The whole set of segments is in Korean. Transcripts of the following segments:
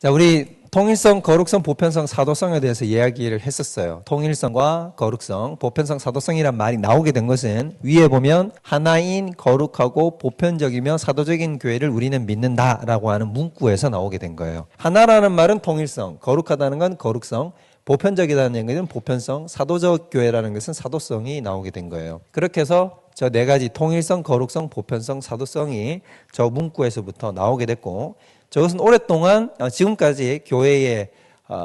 자, 우리 통일성, 거룩성, 보편성, 사도성에 대해서 이야기를 했었어요. 통일성과 거룩성, 보편성, 사도성이란 말이 나오게 된 것은 위에 보면 하나인 거룩하고 보편적이며 사도적인 교회를 우리는 믿는다라고 하는 문구에서 나오게 된 거예요. 하나라는 말은 통일성, 거룩하다는 건 거룩성, 보편적이라는 얘기는 보편성, 사도적 교회라는 것은 사도성이 나오게 된 거예요. 그렇게 해서 저 네 가지 통일성, 거룩성, 보편성, 사도성이 저 문구에서부터 나오게 됐고, 저것은 오랫동안 지금까지 교회의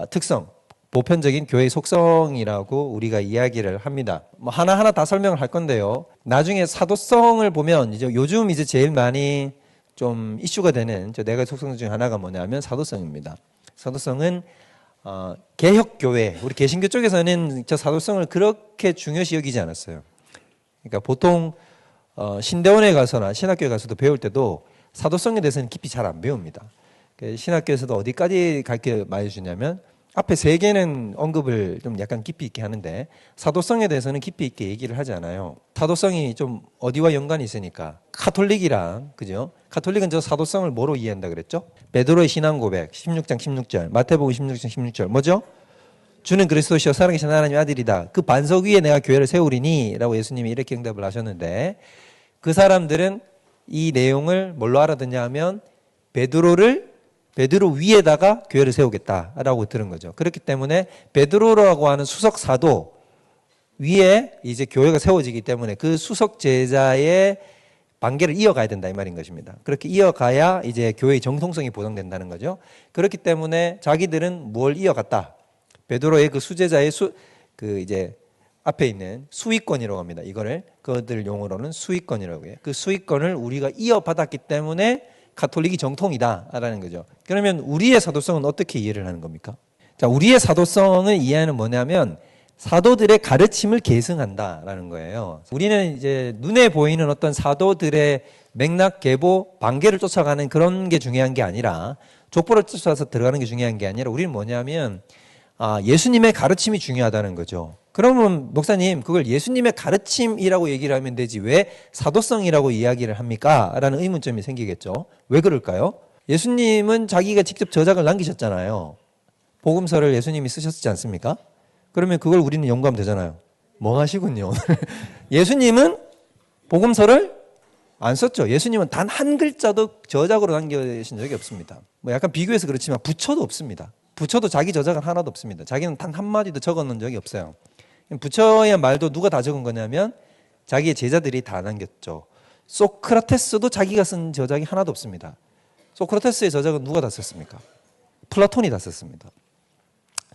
특성, 보편적인 교회의 속성이라고 우리가 이야기를 합니다. 뭐 하나하나 다 설명을 할 건데요. 나중에 사도성을 보면 이제 요즘 이제 제일 많이 좀 이슈가 되는 저 네 가지 속성 중에 하나가 뭐냐면 사도성입니다. 사도성은 개혁교회, 우리 개신교 쪽에서는 저 사도성을 그렇게 중요시 여기지 않았어요. 그러니까 보통 신대원에 가서나 신학교에 가서도 배울 때도 사도성에 대해서는 깊이 잘 안 배웁니다. 신학교에서도 어디까지 가르쳐 많이 주냐면 앞에 세 개는 언급을 좀 약간 깊이 있게 하는데 사도성에 대해서는 깊이 있게 얘기를 하지 않아요. 사도성이 좀 어디와 연관이 있으니까 카톨릭이랑, 그죠? 카톨릭은 저 사도성을 뭐로 이해한다 그랬죠? 베드로의 신앙 고백 16장 16절, 마태복음 16장 16절 뭐죠? 주는 그리스도시요 살아계신 하나님의 아들이다. 그 반석 위에 내가 교회를 세우리니 라고 예수님이 이렇게 응답을 하셨는데, 그 사람들은 이 내용을 뭘로 알아듣냐 하면 베드로 위에다가 교회를 세우겠다라고 들은 거죠. 그렇기 때문에 베드로라고 하는 수석 사도 위에 이제 교회가 세워지기 때문에 그 수석 제자의 반계를 이어가야 된다 이 말인 것입니다. 그렇게 이어가야 이제 교회의 정통성이 보장된다는 거죠. 그렇기 때문에 자기들은 뭘 이어갔다? 베드로의 그 수제자의 그 이제 앞에 있는 수위권이라고 합니다. 이거를 그들 용어로는 수위권이라고 해요. 그 수위권을 우리가 이어받았기 때문에 가톨릭이 정통이다라는 거죠. 그러면 우리의 사도성은 어떻게 이해를 하는 겁니까? 자, 우리의 사도성을 이해하는 뭐냐면 사도들의 가르침을 계승한다라는 거예요. 우리는 이제 눈에 보이는 어떤 사도들의 맥락, 계보, 반계를 쫓아가는 그런 게 중요한 게 아니라, 족보를 쫓아서 들어가는 게 중요한 게 아니라 우리는 뭐냐면 예수님의 가르침이 중요하다는 거죠. 그러면 목사님, 그걸 예수님의 가르침이라고 얘기를 하면 되지 왜 사도성이라고 이야기를 합니까? 라는 의문점이 생기겠죠. 왜 그럴까요? 예수님은 자기가 직접 저작을 남기셨잖아요. 복음서를 예수님이 쓰셨지 않습니까? 그러면 그걸 우리는 연구하면 되잖아요. 멍하시군요. 예수님은 복음서를 안 썼죠. 예수님은 단 한 글자도 저작으로 남겨신 적이 없습니다. 뭐 약간 비교해서 그렇지만 부처도 없습니다. 부처도 자기 저작은 하나도 없습니다. 자기는 단 한마디도 적어놓은 적이 없어요. 부처의 말도 누가 다 적은 거냐면 자기의 제자들이 다 남겼죠. 소크라테스도 자기가 쓴 저작이 하나도 없습니다. 소크라테스의 저작은 누가 다 썼습니까? 플라톤이 다 썼습니다.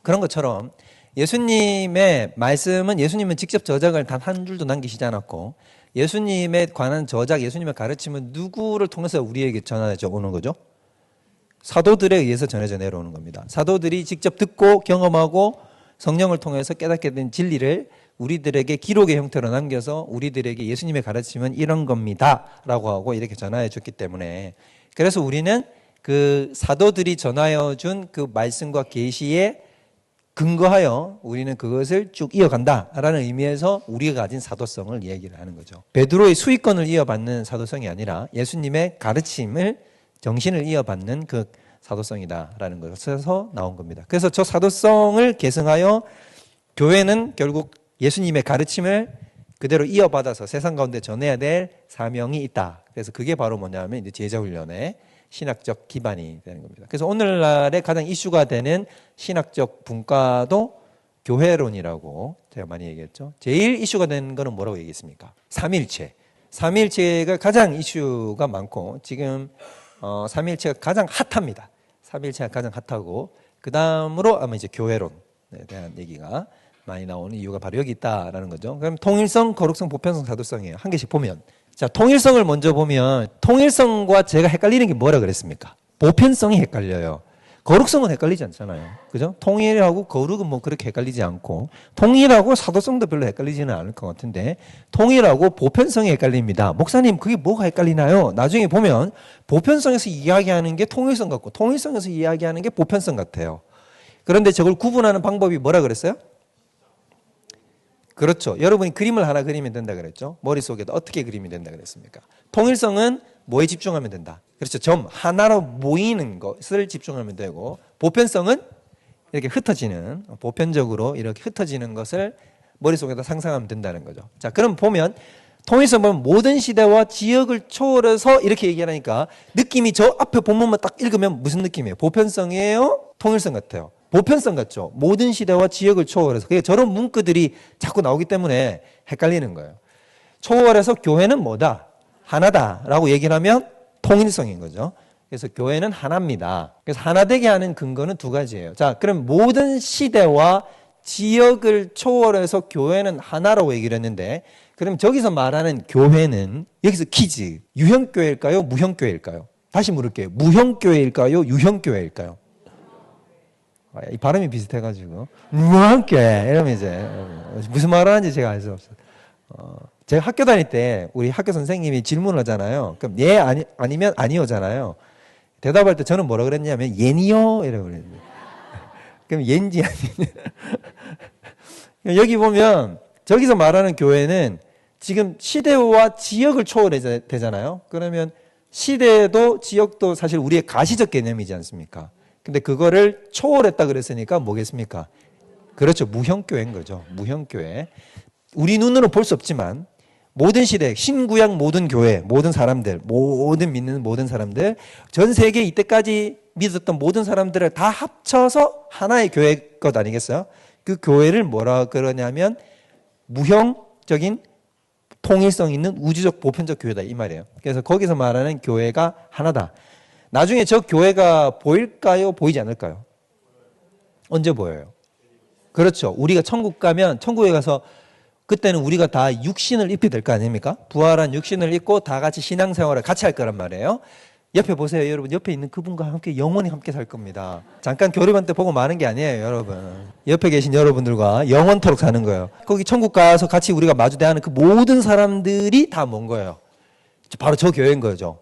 그런 것처럼 예수님의 말씀은 예수님은 직접 저작을 단 한 줄도 남기시지 않았고, 예수님에 관한 저작, 예수님의 가르침은 누구를 통해서 우리에게 전해져 오는 거죠? 사도들에 의해서 전해져 내려오는 겁니다. 사도들이 직접 듣고 경험하고 성령을 통해서 깨닫게 된 진리를 우리들에게 기록의 형태로 남겨서 우리들에게 예수님의 가르침은 이런 겁니다 라고 하고 이렇게 전하여 줬기 때문에, 그래서 우리는 그 사도들이 전하여 준 그 말씀과 계시에 근거하여 우리는 그것을 쭉 이어간다라는 의미에서 우리가 가진 사도성을 이야기를 하는 거죠. 베드로의 수익권을 이어받는 사도성이 아니라 예수님의 가르침을, 정신을 이어받는 그 사도성이다라는 것에서 나온 겁니다. 그래서 저 사도성을 계승하여 교회는 결국 예수님의 가르침을 그대로 이어받아서 세상 가운데 전해야 될 사명이 있다. 그래서 그게 바로 뭐냐면 이제 제자훈련의 신학적 기반이 되는 겁니다. 그래서 오늘날에 가장 이슈가 되는 신학적 분과도 교회론이라고 제가 많이 얘기했죠. 제일 이슈가 되는 거는 뭐라고 얘기했습니까? 삼위일체. 삼위일체가 가장 이슈가 많고 지금 삼위일체가 가장 핫합니다. 삼위일체가 가장 핫하고 그 다음으로 아마 이제 교회론에 대한 얘기가 많이 나오는 이유가 바로 여기 있다라는 거죠. 그럼 통일성, 거룩성, 보편성, 사도성이에요. 한 개씩 보면. 자, 통일성을 먼저 보면 통일성과 제가 헷갈리는 게 뭐라 그랬습니까? 보편성이 헷갈려요. 거룩성은 헷갈리지 않잖아요. 그죠? 통일하고 거룩은 뭐 그렇게 헷갈리지 않고, 통일하고 사도성도 별로 헷갈리지는 않을 것 같은데 통일하고 보편성이 헷갈립니다. 목사님, 그게 뭐가 헷갈리나요? 나중에 보면 보편성에서 이야기하는 게 통일성 같고 통일성에서 이야기하는 게 보편성 같아요. 그런데 저걸 구분하는 방법이 뭐라 그랬어요? 그렇죠. 여러분이 그림을 하나 그리면 된다 그랬죠. 머릿속에도 어떻게 그리면 된다 그랬습니까? 통일성은 뭐에 집중하면 된다? 그렇죠. 점 하나로 모이는 것을 집중하면 되고, 보편성은 이렇게 흩어지는, 보편적으로 이렇게 흩어지는 것을 머릿속에다 상상하면 된다는 거죠. 자, 그럼 보면 통일성 보면 모든 시대와 지역을 초월해서 이렇게 얘기하니까 느낌이 저 앞에 본문만 딱 읽으면 무슨 느낌이에요? 보편성이에요? 통일성 같아요? 보편성 같죠? 모든 시대와 지역을 초월해서. 그게 저런 문구들이 자꾸 나오기 때문에 헷갈리는 거예요. 초월해서 교회는 뭐다? 하나다라고 얘기를 하면 통일성인 거죠. 그래서 교회는 하나입니다. 그래서 하나 되게 하는 근거는 두 가지예요. 자, 그럼 모든 시대와 지역을 초월해서 교회는 하나라고 얘기를 했는데, 그럼 저기서 말하는 교회는 여기서 퀴즈, 유형교회일까요? 무형교회일까요? 다시 물을게요. 무형교회일까요? 유형교회일까요? 이 발음이 비슷해가지고 무형교회 이러면 이제 무슨 말을 하는지 제가 알 수 없어요. 제가 학교 다닐 때 우리 학교 선생님이 질문을 하잖아요. 그럼 예 아니면 아니요잖아요. 대답할 때 저는 뭐라 그랬냐면 예니요 이라고 그랬는데, 그럼 예인지 아니냐. 여기 보면 저기서 말하는 교회는 지금 시대와 지역을 초월해야 되잖아요. 그러면 시대도 지역도 사실 우리의 가시적 개념이지 않습니까? 근데 그거를 초월했다 그랬으니까 뭐겠습니까? 그렇죠. 무형교회인 거죠. 무형교회. 우리 눈으로 볼 수 없지만 모든 시대, 신구약 모든 교회, 모든 사람들, 모든 믿는 모든 사람들, 전 세계 이때까지 믿었던 모든 사람들을 다 합쳐서 하나의 교회 것 아니겠어요? 그 교회를 뭐라 그러냐면 무형적인 통일성 있는 우주적 보편적 교회다 이 말이에요. 그래서 거기서 말하는 교회가 하나다. 나중에 저 교회가 보일까요? 보이지 않을까요? 언제 보여요? 그렇죠. 우리가 천국 가면 천국에 가서 그때는 우리가 다 육신을 입게 될 거 아닙니까? 부활한 육신을 입고 다 같이 신앙생활을 같이 할 거란 말이에요. 옆에 보세요, 여러분. 옆에 있는 그분과 함께 영원히 함께 살 겁니다. 잠깐 교류반 때 보고 마는 게 아니에요, 여러분. 옆에 계신 여러분들과 영원토록 사는 거예요. 거기 천국 가서 같이 우리가 마주대하는 그 모든 사람들이 다 뭔 거예요? 바로 저 교회인 거죠.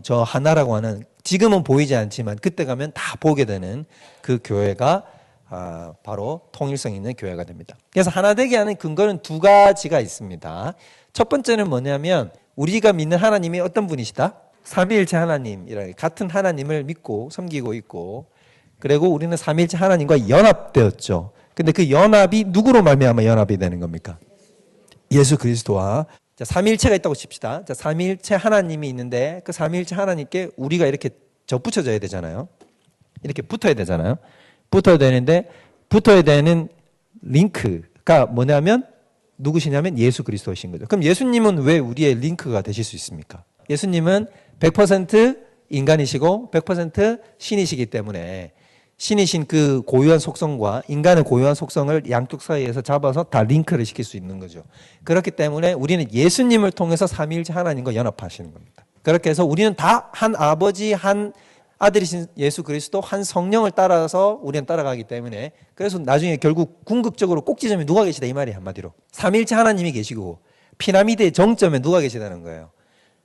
저 하나라고 하는, 지금은 보이지 않지만 그때 가면 다 보게 되는 그 교회가 바로 통일성 있는 교회가 됩니다. 그래서 하나 되게 하는 근거는 두 가지가 있습니다. 첫 번째는 뭐냐면 우리가 믿는 하나님이 어떤 분이시다? 삼위일체 하나님이라 같은 하나님을 믿고 섬기고 있고, 그리고 우리는 삼위일체 하나님과 연합되었죠. 근데 그 연합이 누구로 말미암아 연합이 되는 겁니까? 예수 그리스도와. 자, 삼위일체가 있다고 칩시다. 자, 삼위일체 하나님이 있는데 그 삼위일체 하나님께 우리가 이렇게 접붙여져야 되잖아요. 이렇게 붙어야 되잖아요. 붙어야 되는데 붙어야 되는 링크가 뭐냐면 누구시냐면 예수 그리스도이신 거죠. 그럼 예수님은 왜 우리의 링크가 되실 수 있습니까? 예수님은 100% 인간이시고 100% 신이시기 때문에 신이신 그 고유한 속성과 인간의 고유한 속성을 양쪽 사이에서 잡아서 다 링크를 시킬 수 있는 거죠. 그렇기 때문에 우리는 예수님을 통해서 삼위일체 하나님과 연합하시는 겁니다. 그렇게 해서 우리는 다 한 아버지, 한 아들이신 예수 그리스도, 한 성령을 따라서 우리는 따라가기 때문에, 그래서 나중에 결국 궁극적으로 꼭지점에 누가 계시다 이 말이에요. 한마디로 삼위일체 하나님이 계시고 피라미드의 정점에 누가 계시다는 거예요.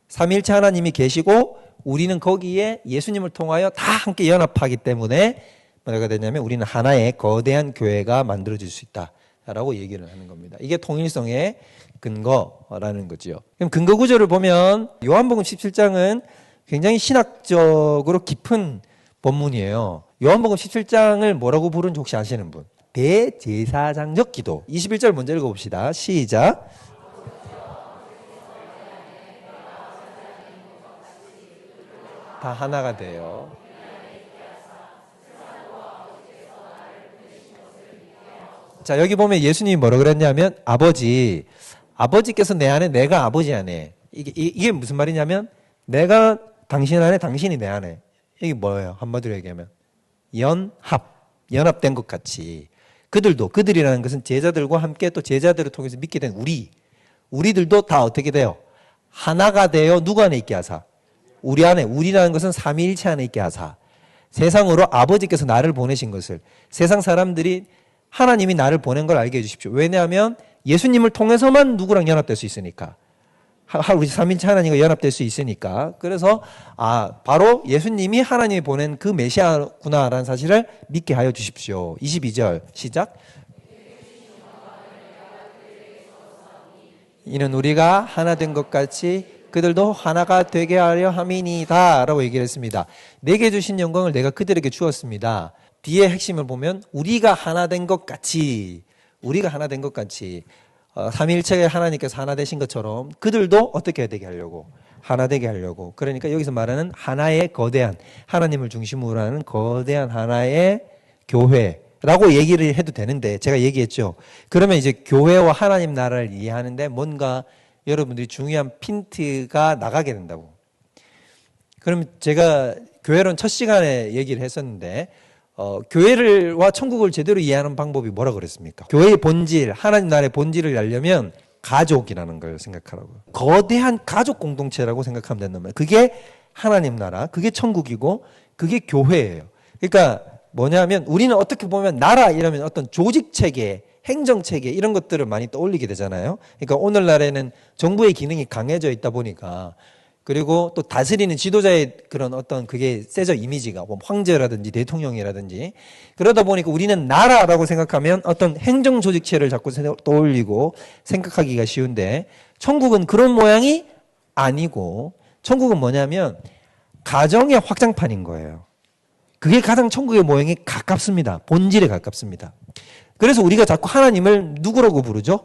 삼위일체 하나님이 계시고 우리는 거기에 예수님을 통하여 다 함께 연합하기 때문에 뭐가 되냐면 우리는 하나의 거대한 교회가 만들어질 수 있다라고 얘기를 하는 겁니다. 이게 통일성의 근거라는 거죠. 그럼 근거 구조를 보면 요한복음 17장은 굉장히 신학적으로 깊은 본문이에요. 요한복음 17장을 뭐라고 부르는지 혹시 아시는 분? 대제사장적 기도. 21절 먼저 읽어봅시다. 시작. 다 하나가 돼요. 자, 여기 보면 예수님이 뭐라 그랬냐면 아버지께서 내 안에, 내가 아버지 안에. 이게 무슨 말이냐면 내가 당신 안에, 당신이 내 안에. 이게 뭐예요? 한마디로 얘기하면 연합된 것 같이 그들이라는 것은 제자들과 함께 또 제자들을 통해서 믿게 된 우리들도 다 어떻게 돼요? 하나가 되어 누구 안에 있게 하사? 우리 안에. 우리라는 것은 삼위일체 안에 있게 하사. 세상으로 아버지께서 나를 보내신 것을 세상 사람들이 하나님이 나를 보낸 걸 알게 해주십시오. 왜냐하면 예수님을 통해서만 누구랑 연합될 수 있으니까. 우리 삼위일체 하나님과 연합될 수 있으니까. 그래서 바로 예수님이 하나님이 보낸 그 메시아구나라는 사실을 믿게 하여 주십시오. 22절 시작. 이는 우리가 하나 된 것 같이 그들도 하나가 되게 하려 함이니이다 라고 얘기를 했습니다. 내게 주신 영광을 내가 그들에게 주었습니다. 뒤에 핵심을 보면 우리가 하나 된 것 같이 삼위일체의 하나님께서 하나 되신 것처럼 그들도 어떻게 되게 하려고? 하나 되게 하려고. 그러니까 여기서 말하는 하나의 거대한 하나님을 중심으로 하는 거대한 하나의 교회라고 얘기를 해도 되는데 제가 얘기했죠. 그러면 이제 교회와 하나님 나라를 이해하는데 뭔가 여러분들이 중요한 핀트가 나가게 된다고. 그럼 제가 교회론 첫 시간에 얘기를 했었는데 교회와 천국을 제대로 이해하는 방법이 뭐라 그랬습니까? 교회의 본질, 하나님 나라의 본질을 알려면 가족이라는 걸 생각하라고요. 거대한 가족 공동체라고 생각하면 된단 말이에요. 그게 하나님 나라, 그게 천국이고 그게 교회예요. 그러니까 뭐냐면 우리는 어떻게 보면 나라 이러면 어떤 조직 체계, 행정 체계 이런 것들을 많이 떠올리게 되잖아요. 그러니까 오늘날에는 정부의 기능이 강해져 있다 보니까 그리고 또 다스리는 지도자의 그런 어떤 그게 세져 이미지가 뭐 황제라든지 대통령이라든지 그러다 보니까 우리는 나라라고 생각하면 어떤 행정 조직체를 자꾸 떠올리고 생각하기가 쉬운데 천국은 그런 모양이 아니고 천국은 뭐냐면 가정의 확장판인 거예요. 그게 가장 천국의 모양이 가깝습니다. 본질에 가깝습니다. 그래서 우리가 자꾸 하나님을 누구라고 부르죠?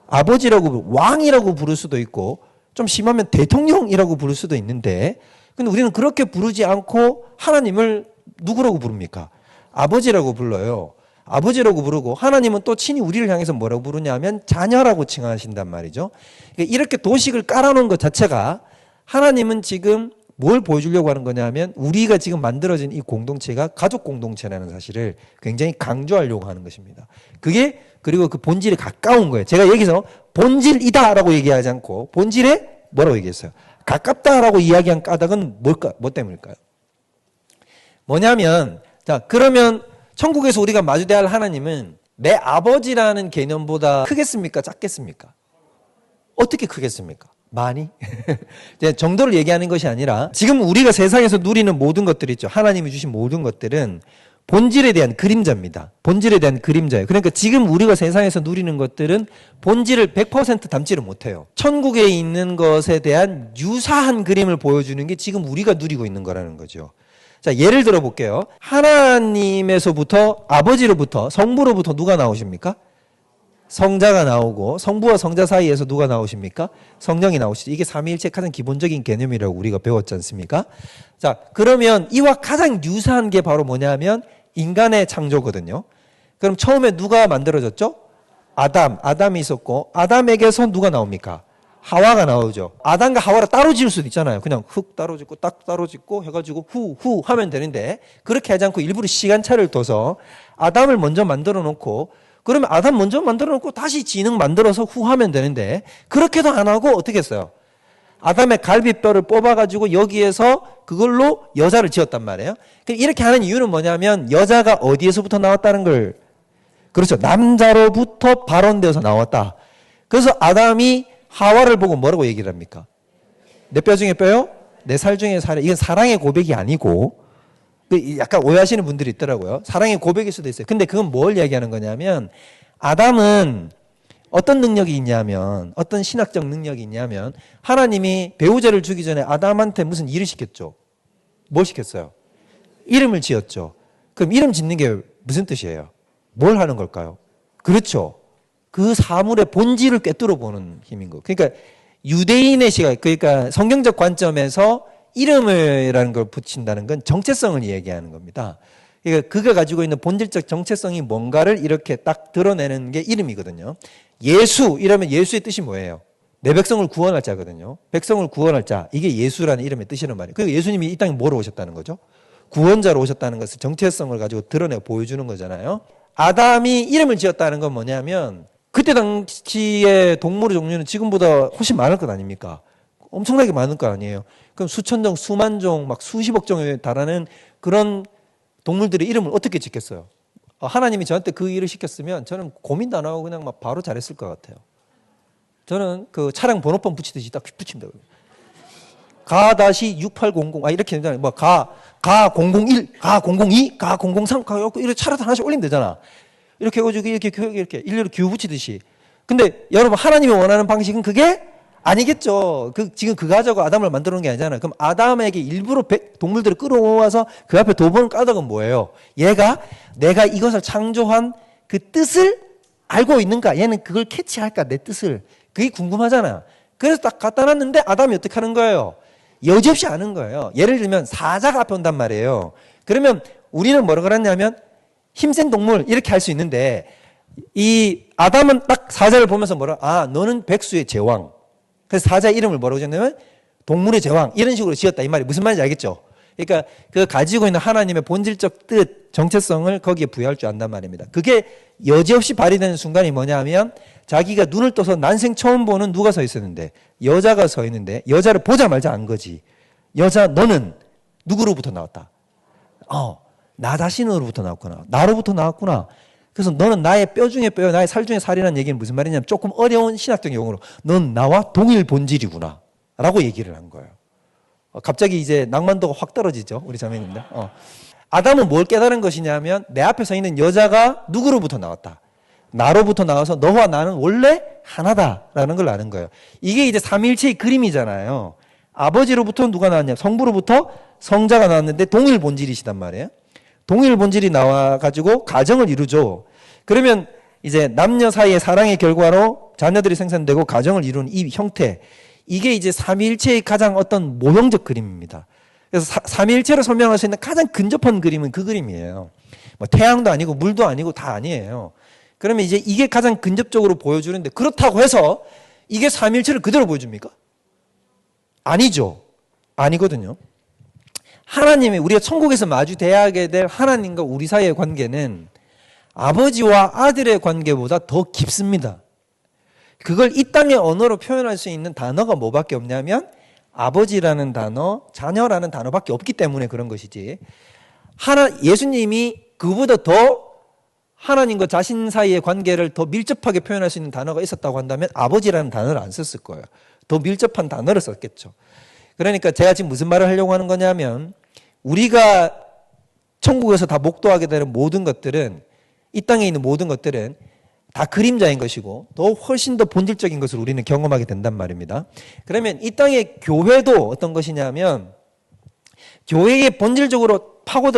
아버지라고 왕이라고 부를 수도 있고 좀 심하면 대통령이라고 부를 수도 있는데 근데 우리는 그렇게 부르지 않고 하나님을 누구라고 부릅니까? 아버지라고 불러요. 아버지라고 부르고 하나님은 또 친히 우리를 향해서 뭐라고 부르냐면 자녀라고 칭하신단 말이죠. 그러니까 이렇게 도식을 깔아놓은 것 자체가 하나님은 지금 뭘 보여주려고 하는 거냐면 우리가 지금 만들어진 이 공동체가 가족 공동체라는 사실을 굉장히 강조하려고 하는 것입니다. 그게 그리고 그 본질에 가까운 거예요. 제가 여기서 본질이다라고 얘기하지 않고 본질에 뭐라고 얘기했어요? 가깝다라고 이야기한 까닭은 뭘까? 뭐 때문일까요? 뭐냐면 자 그러면 천국에서 우리가 마주대야 할 하나님은 내 아버지라는 개념보다 크겠습니까? 작겠습니까? 어떻게 크겠습니까? 많이? 정도를 얘기하는 것이 아니라 지금 우리가 세상에서 누리는 모든 것들 있죠. 하나님이 주신 모든 것들은 본질에 대한 그림자입니다. 본질에 대한 그림자예요. 그러니까 지금 우리가 세상에서 누리는 것들은 본질을 100% 담지를 못해요. 천국에 있는 것에 대한 유사한 그림을 보여주는 게 지금 우리가 누리고 있는 거라는 거죠. 자, 예를 들어 볼게요. 하나님에서부터 아버지로부터 성부로부터 누가 나오십니까? 성자가 나오고 성부와 성자 사이에서 누가 나오십니까? 성령이 나오시죠. 이게 삼위일체 가장 기본적인 개념이라고 우리가 배웠지 않습니까? 자, 그러면 이와 가장 유사한 게 바로 뭐냐면 인간의 창조거든요. 그럼 처음에 누가 만들어졌죠? 아담이 있었고 아담에게서 누가 나옵니까? 하와가 나오죠. 아담과 하와를 따로 지을 수도 있잖아요. 그냥 흙 따로 짓고 딱 따로 짓고 해가지고 후 하면 되는데 그렇게 하지 않고 일부러 시간차를 둬서 아담을 먼저 만들어 놓고 그러면 아담 먼저 만들어 놓고 다시 지능 만들어서 후 하면 되는데 그렇게도 안 하고 어떻게 했어요? 아담의 갈비뼈를 뽑아가지고 여기에서 그걸로 여자를 지었단 말이에요. 이렇게 하는 이유는 뭐냐면 여자가 어디에서부터 나왔다는 걸 그렇죠. 남자로부터 발원되어서 나왔다. 그래서 아담이 하와를 보고 뭐라고 얘기를 합니까? 내 뼈 중에 뼈요? 내 살 중에 살이. 이건 사랑의 고백이 아니고 약간 오해하시는 분들이 있더라고요. 사랑의 고백일 수도 있어요. 근데 그건 뭘 이야기하는 거냐면 아담은 어떤 능력이 있냐면 어떤 신학적 능력이 있냐면 하나님이 배우자를 주기 전에 아담한테 무슨 일을 시켰죠. 뭘 시켰어요? 이름을 지었죠. 그럼 이름 짓는 게 무슨 뜻이에요? 뭘 하는 걸까요? 그렇죠. 그 사물의 본질을 꿰뚫어 보는 힘인 거예요. 그러니까 유대인의 시각, 그러니까 성경적 관점에서 이름이라는 걸 붙인다는 건 정체성을 이야기하는 겁니다. 그러니까 그가 가지고 있는 본질적 정체성이 뭔가를 이렇게 딱 드러내는 게 이름이거든요. 예수 이러면 예수의 뜻이 뭐예요? 내 백성을 구원할 자거든요. 백성을 구원할 자. 이게 예수라는 이름의 뜻이란 말이에요. 그리고 예수님이 이 땅에 뭐로 오셨다는 거죠? 구원자로 오셨다는 것을 정체성을 가지고 드러내 보여주는 거잖아요. 아담이 이름을 지었다는 건 뭐냐면 그때 당시의 동물의 종류는 지금보다 훨씬 많을 것 아닙니까? 엄청나게 많을 거 아니에요. 그럼 수천 종, 수만 종, 막 수십억 종에 달하는 그런 동물들의 이름을 어떻게 짓겠어요? 하나님이 저한테 그 일을 시켰으면 저는 고민도 안 하고 그냥 막 바로 잘했을 것 같아요. 저는 그 차량 번호판 붙이듯이 딱 붙입니다. 가-6800, 이렇게 되잖아요. 뭐 가001, 가002, 가003, 이렇게 차라도 하나씩 올리면 되잖아. 이렇게 해가지고 이렇게 일렬로 기우 붙이듯이. 근데 여러분 하나님이 원하는 방식은 그게 아니겠죠. 지금 그 가지고 아담을 만들어 놓은 게 아니잖아요. 그럼 아담에게 일부러 동물들을 끌어모아서 그 앞에 도번을 까닭은 뭐예요? 얘가 내가 이것을 창조한 그 뜻을 알고 있는가? 얘는 그걸 캐치할까? 내 뜻을. 그게 궁금하잖아. 그래서 딱 갖다 놨는데 아담이 어떻게 하는 거예요? 여지없이 아는 거예요. 예를 들면 사자가 앞에 온단 말이에요. 그러면 우리는 뭐라고 그랬냐면 힘센 동물 이렇게 할 수 있는데 이 아담은 딱 사자를 보면서 너는 백수의 제왕. 그래서 사자 이름을 뭐라고 지었냐면 동물의 제왕 이런 식으로 지었다 이 말이 무슨 말인지 알겠죠? 그러니까 그 가지고 있는 하나님의 본질적 뜻, 정체성을 거기에 부여할 줄 안단 말입니다. 그게 여지없이 발휘되는 순간이 뭐냐 하면 자기가 눈을 떠서 난생 처음 보는 누가 서 있었는데 여자가 서 있는데 여자를 보자마자 안 거지. 여자 너는 누구로부터 나왔다? 나 자신으로부터 나왔구나. 나로부터 나왔구나. 그래서 너는 나의 뼈 중에 뼈, 나의 살 중에 살이라는 얘기는 무슨 말이냐면 조금 어려운 신학적 용어로 넌 나와 동일 본질이구나 라고 얘기를 한 거예요. 갑자기 이제 낭만도가 확 떨어지죠. 우리 자매님들. 아담은 뭘 깨달은 것이냐면 내 앞에 서 있는 여자가 누구로부터 나왔다. 나로부터 나와서 너와 나는 원래 하나다라는 걸 아는 거예요. 이게 이제 삼위일체의 그림이잖아요. 아버지로부터 누가 나왔냐? 성부로부터 성자가 나왔는데 동일 본질이시단 말이에요. 동일 본질이 나와가지고 가정을 이루죠. 그러면 이제 남녀 사이의 사랑의 결과로 자녀들이 생산되고 가정을 이루는 이 형태, 이게 이제 삼위일체의 가장 어떤 모형적 그림입니다. 그래서 삼위일체로 설명할 수 있는 가장 근접한 그림은 그 그림이에요. 뭐 태양도 아니고 물도 아니고 다 아니에요. 그러면 이제 이게 가장 근접적으로 보여주는데 그렇다고 해서 이게 삼위일체를 그대로 보여줍니까? 아니죠. 아니거든요. 하나님이 우리가 천국에서 마주대하게 될 하나님과 우리 사이의 관계는 아버지와 아들의 관계보다 더 깊습니다. 그걸 이 땅의 언어로 표현할 수 있는 단어가 뭐밖에 없냐면 아버지라는 단어, 자녀라는 단어밖에 없기 때문에 그런 것이지. 예수님이 그보다 더 하나님과 자신 사이의 관계를 더 밀접하게 표현할 수 있는 단어가 있었다고 한다면 아버지라는 단어를 안 썼을 거예요. 더 밀접한 단어를 썼겠죠. 그러니까 제가 지금 무슨 말을 하려고 하는 거냐면 우리가 천국에서 다 목도하게 되는 모든 것들은 이 땅에 있는 모든 것들은 다 그림자인 것이고 더 훨씬 더 본질적인 것을 우리는 경험하게 된단 말입니다. 그러면 이 땅의 교회도 어떤 것이냐면 교회의 본질적으로 파고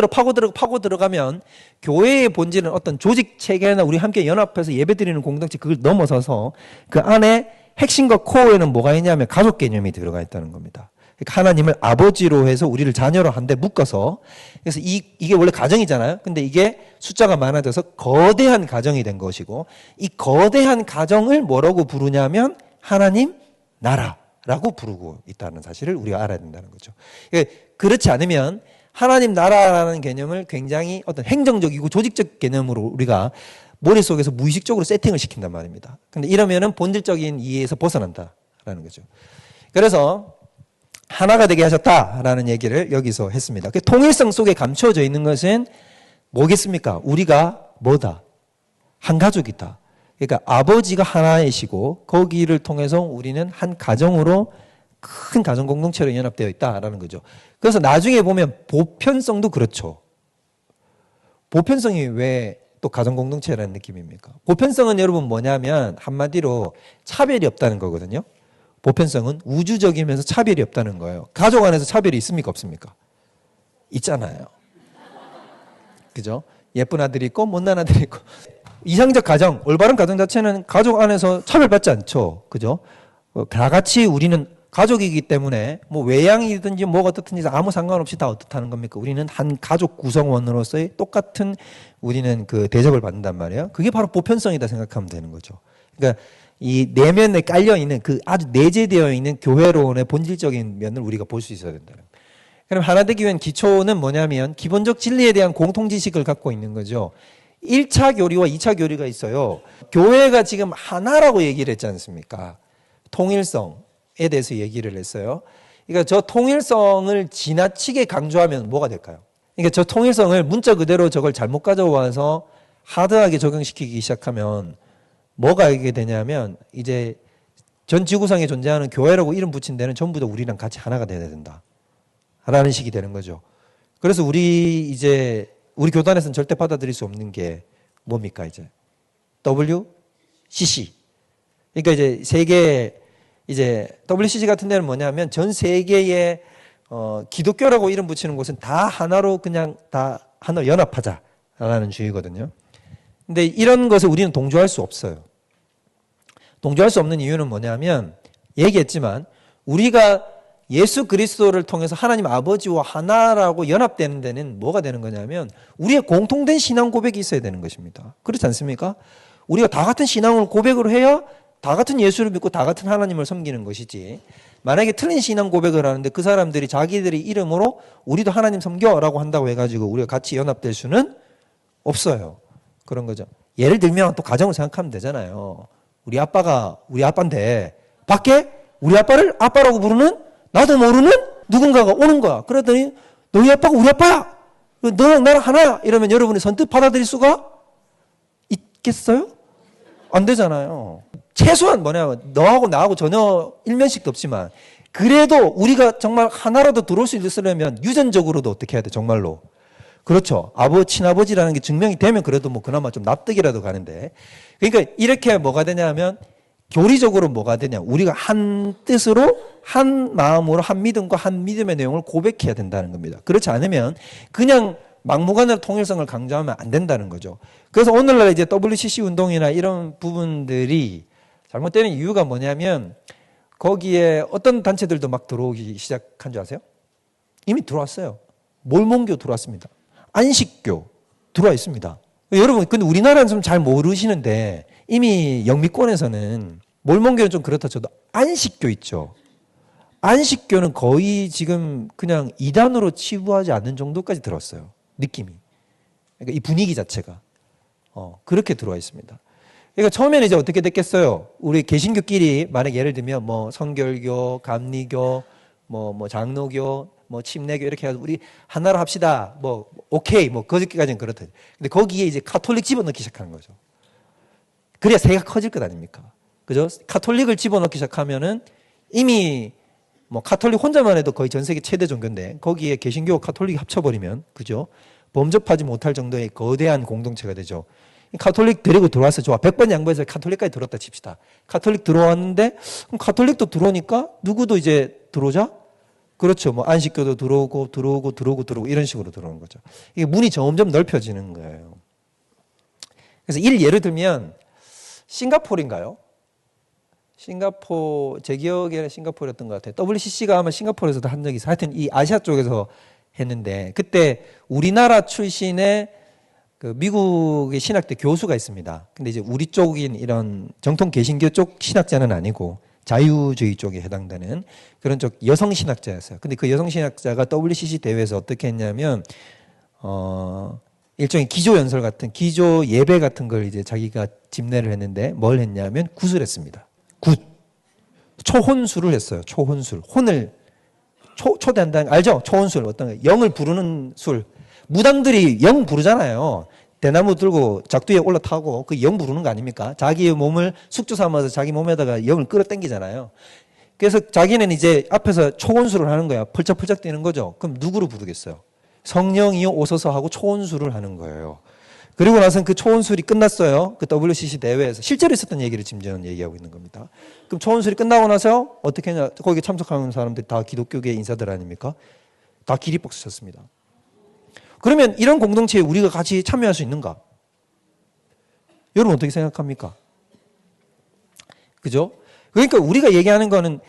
들어가면 교회의 본질은 어떤 조직 체계나 우리 함께 연합해서 예배드리는 공동체 그걸 넘어서서 그 안에 핵심과 코어에는 뭐가 있냐면 가족 개념이 들어가 있다는 겁니다. 그러니까 하나님을 아버지로 해서 우리를 자녀로 한데 묶어서 그래서 이게 원래 가정이잖아요. 근데 이게 숫자가 많아져서 거대한 가정이 된 것이고 이 거대한 가정을 뭐라고 부르냐면 하나님 나라라고 부르고 있다는 사실을 우리가 알아야 된다는 거죠. 그렇지 않으면 하나님 나라라는 개념을 굉장히 어떤 행정적이고 조직적 개념으로 우리가 머릿속에서 무의식적으로 세팅을 시킨단 말입니다. 근데 이러면은 본질적인 이해에서 벗어난다라는 거죠. 그래서 하나가 되게 하셨다라는 얘기를 여기서 했습니다. 그 통일성 속에 감추어져 있는 것은 뭐겠습니까? 우리가 뭐다? 한 가족이다. 그러니까 아버지가 하나이시고 거기를 통해서 우리는 한 가정으로 큰 가정 공동체로 연합되어 있다라는 거죠. 그래서 나중에 보면 보편성도 그렇죠. 보편성이 왜 또 가정 공동체라는 느낌입니까? 보편성은 여러분 뭐냐면 한마디로 차별이 없다는 거거든요. 보편성은 우주적이면서 차별이 없다는 거예요. 가족 안에서 차별이 있습니까? 없습니까? 있잖아요. 그죠? 예쁜 아들이 있고 못난 아들이 있고. 이상적 가정, 올바른 가정 자체는 가족 안에서 차별받지 않죠. 그죠? 다 같이 우리는 가족이기 때문에 뭐 외양이든지 뭐가 어떻든지 아무 상관없이 다 어떻다는 겁니까? 우리는 한 가족 구성원으로서의 똑같은 우리는 그 대접을 받는단 말이에요. 그게 바로 보편성이다 생각하면 되는 거죠. 그러니까 이 내면에 깔려 있는 그 아주 내재되어 있는 교회론의 본질적인 면을 우리가 볼 수 있어야 된다. 그럼 하나 되기 위한 기초는 뭐냐면 기본적 진리에 대한 공통 지식을 갖고 있는 거죠. 1차 교리와 2차 교리가 있어요. 교회가 지금 하나라고 얘기를 했지 않습니까? 통일성에 대해서 얘기를 했어요. 그러니까 저 통일성을 지나치게 강조하면 뭐가 될까요? 그러니까 저 통일성을 문자 그대로 저걸 잘못 가져와서 하드하게 적용시키기 시작하면 뭐가 이게 되냐면 이제 전 지구상에 존재하는 교회라고 이름 붙인 데는 전부 다 우리랑 같이 하나가 돼야 된다. 라는 식이 되는 거죠. 그래서 우리 교단에서는 절대 받아들일 수 없는 게 뭡니까 이제? WCC. 그러니까 이제 세계 이제 WCG 같은 데는 뭐냐면 전 세계의 기독교라고 이름 붙이는 곳은 다 하나로 그냥 다 하나로 연합하자라는 주의거든요. 근데 이런 것을 우리는 동조할 수 없어요. 동조할 수 없는 이유는 뭐냐면 얘기했지만 우리가 예수 그리스도를 통해서 하나님 아버지와 하나라고 연합되는 데는 뭐가 되는 거냐면 우리의 공통된 신앙 고백이 있어야 되는 것입니다. 그렇지 않습니까? 우리가 다 같은 신앙을 고백을 해야 다 같은 예수를 믿고 다 같은 하나님을 섬기는 것이지, 만약에 틀린 신앙 고백을 하는데 그 사람들이 자기들의 이름으로 우리도 하나님 섬겨라고 한다고 해가지고 우리가 같이 연합될 수는 없어요. 그런 거죠. 예를 들면 또 가정을 생각하면 되잖아요. 우리 아빠가 우리 아빠인데 밖에 우리 아빠를 아빠라고 부르는 나도 모르는 누군가가 오는 거야. 그러더니 너희 아빠가 우리 아빠야. 너랑 나랑 하나야. 이러면 여러분이 선뜻 받아들일 수가 있겠어요? 안 되잖아요. 최소한 뭐냐면 너하고 나하고 전혀 일면식도 없지만 그래도 우리가 정말 하나라도 들어올 수 있으려면 유전적으로도 어떻게 해야 돼? 정말로. 그렇죠. 친아버지라는 게 증명이 되면 그래도 뭐 그나마 좀 납득이라도 가는데, 그러니까 이렇게 뭐가 되냐면 교리적으로 뭐가 되냐, 우리가 한 뜻으로 한 마음으로 한 믿음과 한 믿음의 내용을 고백해야 된다는 겁니다. 그렇지 않으면 그냥 막무가내로 통일성을 강조하면 안 된다는 거죠. 그래서 오늘날 이제 WCC 운동이나 이런 부분들이 잘못되는 이유가 뭐냐면 거기에 어떤 단체들도 막 들어오기 시작한 줄 아세요? 이미 들어왔어요. 몰몬교 들어왔습니다. 안식교 들어와 있습니다. 여러분, 근데 우리나라는 좀 잘 모르시는데 이미 영미권에서는 몰몬교는 좀 그렇다 쳐도 안식교 있죠. 안식교는 거의 지금 그냥 이단으로 치부하지 않는 정도까지 들었어요. 느낌이. 그러니까 이 분위기 자체가 그렇게 들어와 있습니다. 그러니까 처음에는 이제 어떻게 됐겠어요? 우리 개신교끼리 만약 예를 들면 뭐 성결교, 감리교, 뭐 장로교, 뭐 침례교 이렇게 해서 우리 하나로 합시다. 뭐 오케이, 뭐 거기까지는 그렇다. 근데 거기에 이제 카톨릭 집어넣기 시작하는 거죠. 그래야 새가 커질 것 아닙니까? 그죠? 카톨릭을 집어넣기 시작하면은 이미 뭐 카톨릭 혼자만 해도 거의 전 세계 최대 종교인데 거기에 개신교, 카톨릭 합쳐버리면 그죠? 범접하지 못할 정도의 거대한 공동체가 되죠. 카톨릭 데리고 들어와서 좋아. 100번 양보해서 카톨릭까지 들어왔다 칩시다. 카톨릭 들어왔는데 그럼 카톨릭도 들어오니까 누구도 이제 들어오자? 그렇죠. 뭐 안식교도 들어오고 이런 식으로 들어오는 거죠. 이게 문이 점점 넓혀지는 거예요. 그래서 예를 들면 싱가포르인가요? 제 기억에는 싱가포르였던 것 같아요. WCC가 아마 싱가포르에서도 한 적이 있어요. 하여튼 이 아시아 쪽에서 했는데 그때 우리나라 출신의 그 미국의 신학대 교수가 있습니다. 근데 이제 우리 쪽인 이런 정통 개신교 쪽 신학자는 아니고 자유주의 쪽에 해당되는 그런 쪽 여성 신학자였어요. 근데 그 여성 신학자가 WCC 대회에서 어떻게 했냐면 일종의 기조 연설 같은 기조 예배 같은 걸 이제 자기가 집례를 했는데 뭘 했냐면 굿을 했습니다. 굿. 초혼술을 했어요. 초혼술. 혼을 초대한다는 알죠? 초혼술 어떤 거? 영을 부르는 술. 무당들이 영 부르잖아요. 대나무 들고 작두에 올라타고 그 영 부르는 거 아닙니까? 자기의 몸을 숙주 삼아서 자기 몸에다가 영을 끌어당기잖아요. 그래서 자기는 이제 앞에서 초혼술을 하는 거야. 펄쩍펄쩍 뛰는 거죠. 그럼 누구를 부르겠어요? 성령이요 오소서 하고 초혼술을 하는 거예요. 그리고 나서는 그 초혼술이 끝났어요. 그 WCC 대회에서 실제로 있었던 얘기를 지금 저는 얘기하고 있는 겁니다. 그럼 초혼술이 끝나고 나서 어떻게 했냐? 거기 참석하는 사람들이 다 기독교계 인사들 아닙니까? 다 기립박수 쳤습니다. 그러면 이런 공동체에 우리가 같이 참여할 수 있는가? 여러분 어떻게 생각합니까? 그죠? 그러니까 우리가 얘기하는 거는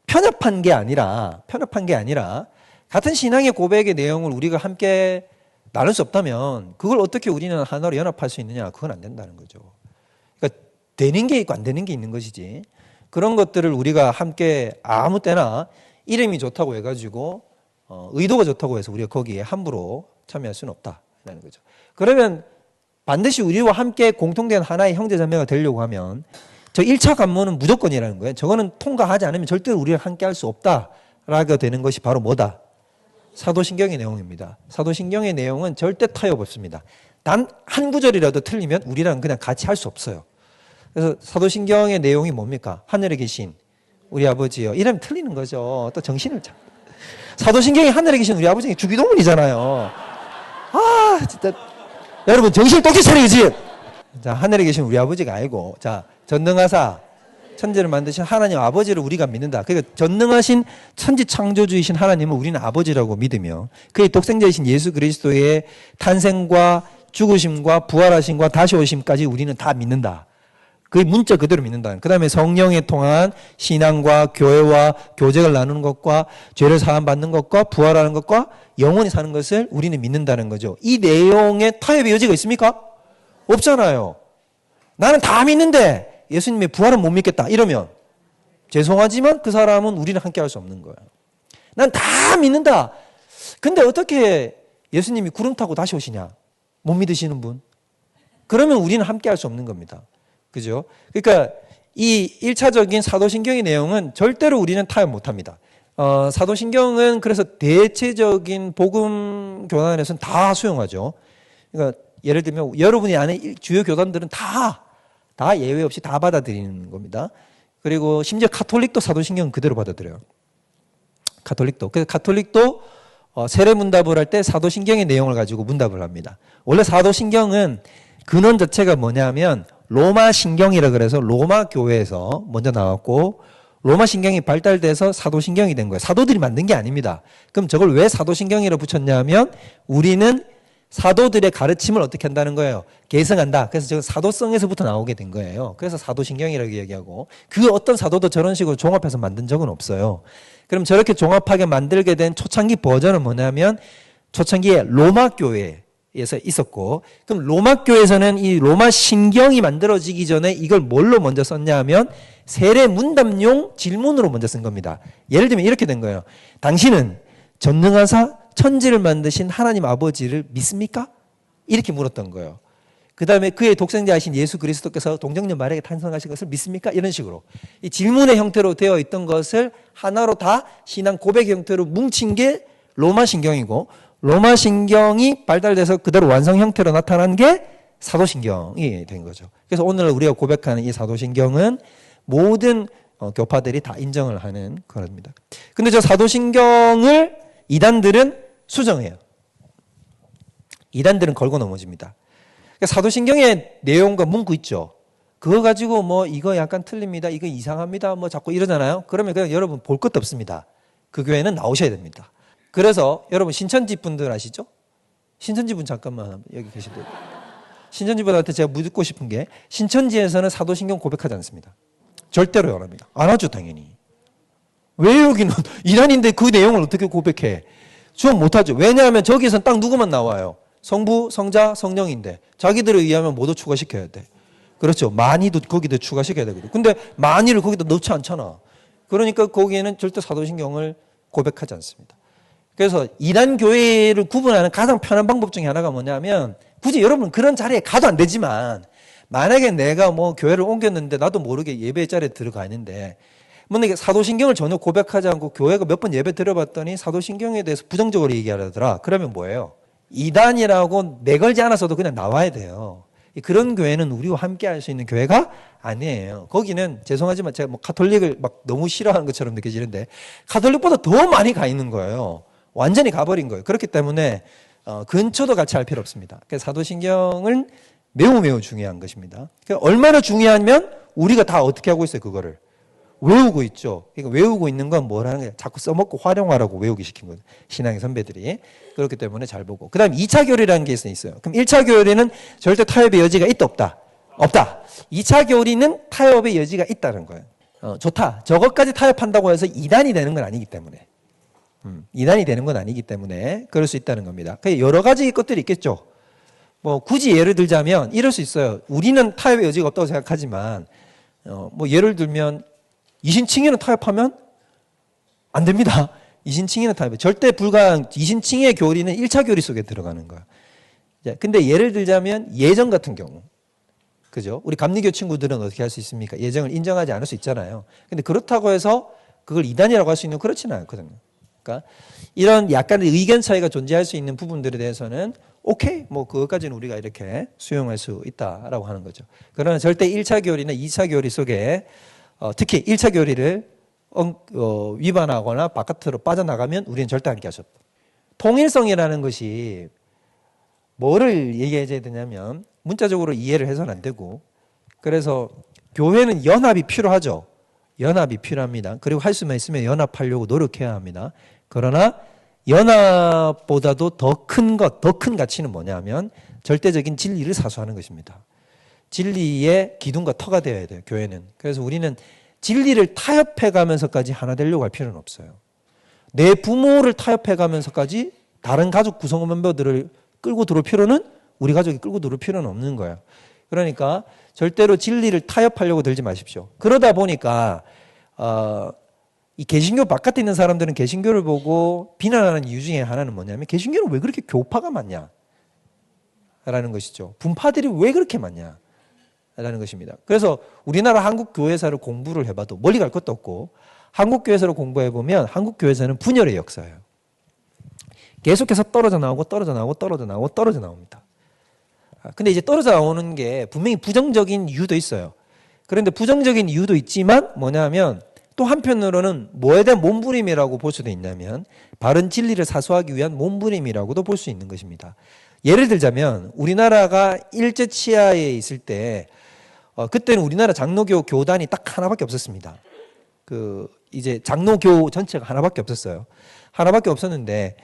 편협한 게 아니라 같은 신앙의 고백의 내용을 우리가 함께 나눌 수 없다면 그걸 어떻게 우리는 하나로 연합할 수 있느냐? 그건 안 된다는 거죠. 그러니까 되는 게 있고 안 되는 게 있는 것이지. 그런 것들을 우리가 함께 아무 때나 이름이 좋다고 해가지고 의도가 좋다고 해서 우리가 거기에 함부로 참여할 수는 없다는 거죠. 그러면 반드시 우리와 함께 공통된 하나의 형제자매가 되려고 하면 저 1차 관문은 무조건이라는 거예요. 저거는 통과하지 않으면 절대로 우리랑 함께 할 수 없다라고 되는 것이 바로 뭐다? 사도신경의 내용입니다. 사도신경의 내용은 절대 타협 없습니다. 단 한 구절이라도 틀리면 우리랑 그냥 같이 할 수 없어요. 그래서 사도신경의 내용이 뭡니까? 하늘에 계신 우리 아버지요. 이러면 틀리는 거죠. 또 정신을 참. 사도신경이 하늘에 계신 우리 아버지가 주기도문이잖아요. 아, 진짜. 여러분, 정신을 똑히 차려야지. 자, 하늘에 계신 우리 아버지가 알고, 자, 전능하사, 천지를 만드신 하나님 아버지를 우리가 믿는다. 그러니까 전능하신 천지 창조주이신 하나님을 우리는 아버지라고 믿으며 그의 독생자이신 예수 그리스도의 탄생과 죽으심과 부활하심과 다시 오심까지 우리는 다 믿는다. 그의 문자 그대로 믿는다. 그 다음에 성령에 통한 신앙과 교회와 교제를 나누는 것과 죄를 사함받는 것과 부활하는 것과 영원히 사는 것을 우리는 믿는다는 거죠. 이 내용에 타협의 여지가 있습니까? 없잖아요. 나는 다 믿는데 예수님의 부활은 못 믿겠다. 이러면 죄송하지만 그 사람은 우리는 함께 할 수 없는 거예요. 난 다 믿는다. 근데 어떻게 예수님이 구름 타고 다시 오시냐? 못 믿으시는 분? 그러면 우리는 함께 할 수 없는 겁니다. 그죠? 그러니까 이 1차적인 사도신경의 내용은 절대로 우리는 타협 못 합니다. 사도신경은 그래서 대체적인 복음 교단에서는 다 수용하죠. 그러니까 예를 들면 여러분이 아는 주요 교단들은 다 예외 없이 다 받아들이는 겁니다. 그리고 심지어 가톨릭도 사도신경은 그대로 받아들여요. 가톨릭도. 그래서 가톨릭도 세례 문답을 할 때 사도신경의 내용을 가지고 문답을 합니다. 원래 사도신경은 근원 자체가 뭐냐면 로마 신경이라 그래서 로마 교회에서 먼저 나왔고 로마 신경이 발달돼서 사도신경이 된 거예요. 사도들이 만든 게 아닙니다. 그럼 저걸 왜 사도신경이라고 붙였냐면 우리는 사도들의 가르침을 어떻게 한다는 거예요? 계승한다. 그래서 저 사도성에서부터 나오게 된 거예요. 그래서 사도신경이라고 얘기하고 그 어떤 사도도 저런 식으로 종합해서 만든 적은 없어요. 그럼 저렇게 종합하게 만들게 된 초창기 버전은 뭐냐면 초창기에 로마 교회에서 있었고 그럼 로마 교회에서는 이 로마 신경이 만들어지기 전에 이걸 뭘로 먼저 썼냐 하면 세례 문답용 질문으로 먼저 쓴 겁니다. 예를 들면 이렇게 된 거예요. 당신은 전능하사 천지를 만드신 하나님 아버지를 믿습니까? 이렇게 물었던 거예요. 그 다음에 그의 독생자이신 예수 그리스도께서 동정녀 마리아에게 탄생하신 것을 믿습니까? 이런 식으로 이 질문의 형태로 되어 있던 것을 하나로 다 신앙 고백 형태로 뭉친 게 로마 신경이고 로마 신경이 발달돼서 그대로 완성 형태로 나타난 게 사도신경이 된 거죠. 그래서 오늘 우리가 고백하는 이 사도신경은 모든 교파들이 다 인정을 하는 겁니다. 근데 저 사도신경을 이단들은 수정해요. 이단들은 걸고 넘어집니다. 그러니까 사도신경의 내용과 문구 있죠. 그거 가지고 뭐 이거 약간 틀립니다. 이거 이상합니다. 뭐 자꾸 이러잖아요. 그러면 그냥 여러분 볼 것도 없습니다. 그 교회는 나오셔야 됩니다. 그래서 여러분 신천지 분들 아시죠? 신천지 분 잠깐만 여기 계시대요. 신천지 분한테 제가 묻고 싶은 게 신천지에서는 사도신경 고백하지 않습니다. 절대로 안 합니다. 안 하죠 당연히. 왜 여기는 이단인데 그 내용을 어떻게 고백해? 수업 못하죠. 왜냐하면 저기에서는 딱 누구만 나와요. 성부, 성자, 성령인데 자기들에 의하면 모두 추가시켜야 돼. 그렇죠. 만이도 거기다 추가시켜야 되거든. 근데 만이를 거기다 넣지 않잖아. 그러니까 거기에는 절대 사도신경을 고백하지 않습니다. 그래서 이단 교회를 구분하는 가장 편한 방법 중에 하나가 뭐냐면 굳이 여러분 그런 자리에 가도 안 되지만 만약에 내가 뭐 교회를 옮겼는데 나도 모르게 예배 자리에 들어가 있는데 만약에 사도신경을 전혀 고백하지 않고 교회가 몇 번 예배 들어봤더니 사도신경에 대해서 부정적으로 얘기하더라. 그러면 뭐예요? 이단이라고 내걸지 않았어도 그냥 나와야 돼요. 그런 교회는 우리와 함께 할 수 있는 교회가 아니에요. 거기는 죄송하지만 제가 뭐 가톨릭을 막 너무 싫어하는 것처럼 느껴지는데 가톨릭보다 더 많이 가 있는 거예요. 완전히 가버린 거예요. 그렇기 때문에 근처도 같이 할 필요 없습니다. 그래서 사도신경은 매우 중요한 것입니다. 그러니까 얼마나 중요하면 우리가 다 어떻게 하고 있어요, 그거를. 외우고 있죠. 그러니까 외우고 있는 건 뭐라는 거예요? 자꾸 써먹고 활용하라고 외우기 시킨 거예요. 신앙의 선배들이. 그렇기 때문에 잘 보고. 그 다음 2차 교리라는 게 있어요. 그럼 1차 교리는 절대 타협의 여지가 있다, 없다? 없다. 2차 교리는 타협의 여지가 있다는 거예요. 좋다. 저것까지 타협한다고 해서 이단이 되는 건 아니기 때문에. 이단이 되는 건 아니기 때문에 그럴 수 있다는 겁니다. 여러 가지 것들이 있겠죠. 뭐 굳이 예를 들자면 이럴 수 있어요. 우리는 타협의 여지가 없다고 생각하지만 뭐 예를 들면 이신칭의는 타협하면 안 됩니다. 이신칭의는 타협. 절대 불가한 이신칭의 교리는 1차 교리 속에 들어가는 거야. 근데 예를 들자면 예정 같은 경우. 그죠? 우리 감리교 친구들은 어떻게 할 수 있습니까? 예정을 인정하지 않을 수 있잖아요. 근데 그렇다고 해서 그걸 이단이라고 할 수 있는 그렇지는 않거든요. 그러니까 이런 약간의 의견 차이가 존재할 수 있는 부분들에 대해서는 오케이, 뭐 그것까지는 우리가 이렇게 수용할 수 있다라고 하는 거죠. 그러나 절대 1차 교리나 2차 교리 속에 특히 1차 교리를 위반하거나 바깥으로 빠져나가면 우리는 절대 함께 하셨다. 통일성이라는 것이 뭐를 얘기해야 되냐면 문자적으로 이해를 해서는 안 되고 그래서 교회는 연합이 필요하죠. 연합이 필요합니다. 그리고 할 수만 있으면 연합하려고 노력해야 합니다. 그러나 연합보다도 더 큰 것, 더 큰 가치는 뭐냐면 절대적인 진리를 사수하는 것입니다. 진리의 기둥과 터가 되어야 돼요, 교회는. 그래서 우리는 진리를 타협해 가면서까지 하나 되려고 할 필요는 없어요. 내 부모를 타협해 가면서까지 다른 가족 구성 멤버들을 끌고 들어올 필요는, 우리 가족이 끌고 들어올 필요는 없는 거예요. 그러니까 절대로 진리를 타협하려고 들지 마십시오. 그러다 보니까 이 개신교 바깥에 있는 사람들은 개신교를 보고 비난하는 이유 중에 하나는 뭐냐면 개신교는 왜 그렇게 교파가 많냐? 라는 것이죠. 분파들이 왜 그렇게 많냐? 라는 것입니다. 그래서 우리나라 한국교회사를 공부를 해봐도 멀리 갈 것도 없고 한국교회사를 공부해보면 한국교회사는 분열의 역사예요. 계속해서 떨어져 나오고 떨어져 나오고 떨어져 나오고 떨어져 나옵니다. 근데 이제 떨어져 나오는 게 분명히 부정적인 이유도 있어요. 그런데 부정적인 이유도 있지만 뭐냐면 또 한편으로는 뭐에 대한 몸부림이라고 볼 수도 있냐면 바른 진리를 사수하기 위한 몸부림이라고도 볼 수 있는 것입니다. 예를 들자면 우리나라가 일제 치하에 있을 때 그때는 우리나라 장로교 교단이 딱 하나밖에 없었습니다. 이제 장로교 전체가 하나밖에 없었어요. 하나밖에 없었는데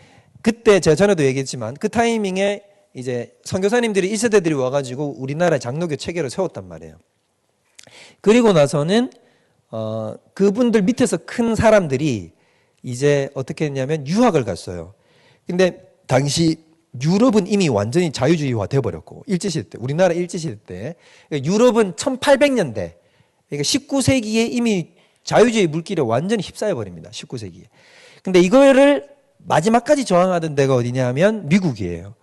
그때 제가 전에도 얘기했지만 그 타이밍에 이제 선교사님들이 1세대들이 와가지고 우리나라 장로교 체계를 세웠단 말이에요. 그리고 나서는 그분들 밑에서 큰 사람들이 이제 어떻게 했냐면 유학을 갔어요. 근데 당시 유럽은 이미 완전히 자유주의화 돼버렸고 일제시대 때, 우리나라 일제시대 때 유럽은 1800년대 그러니까 19세기에 이미 자유주의 물길에 완전히 휩싸여 버립니다. 19세기에. 근데 이거를 마지막까지 저항하던 데가 어디냐 하면 미국이에요.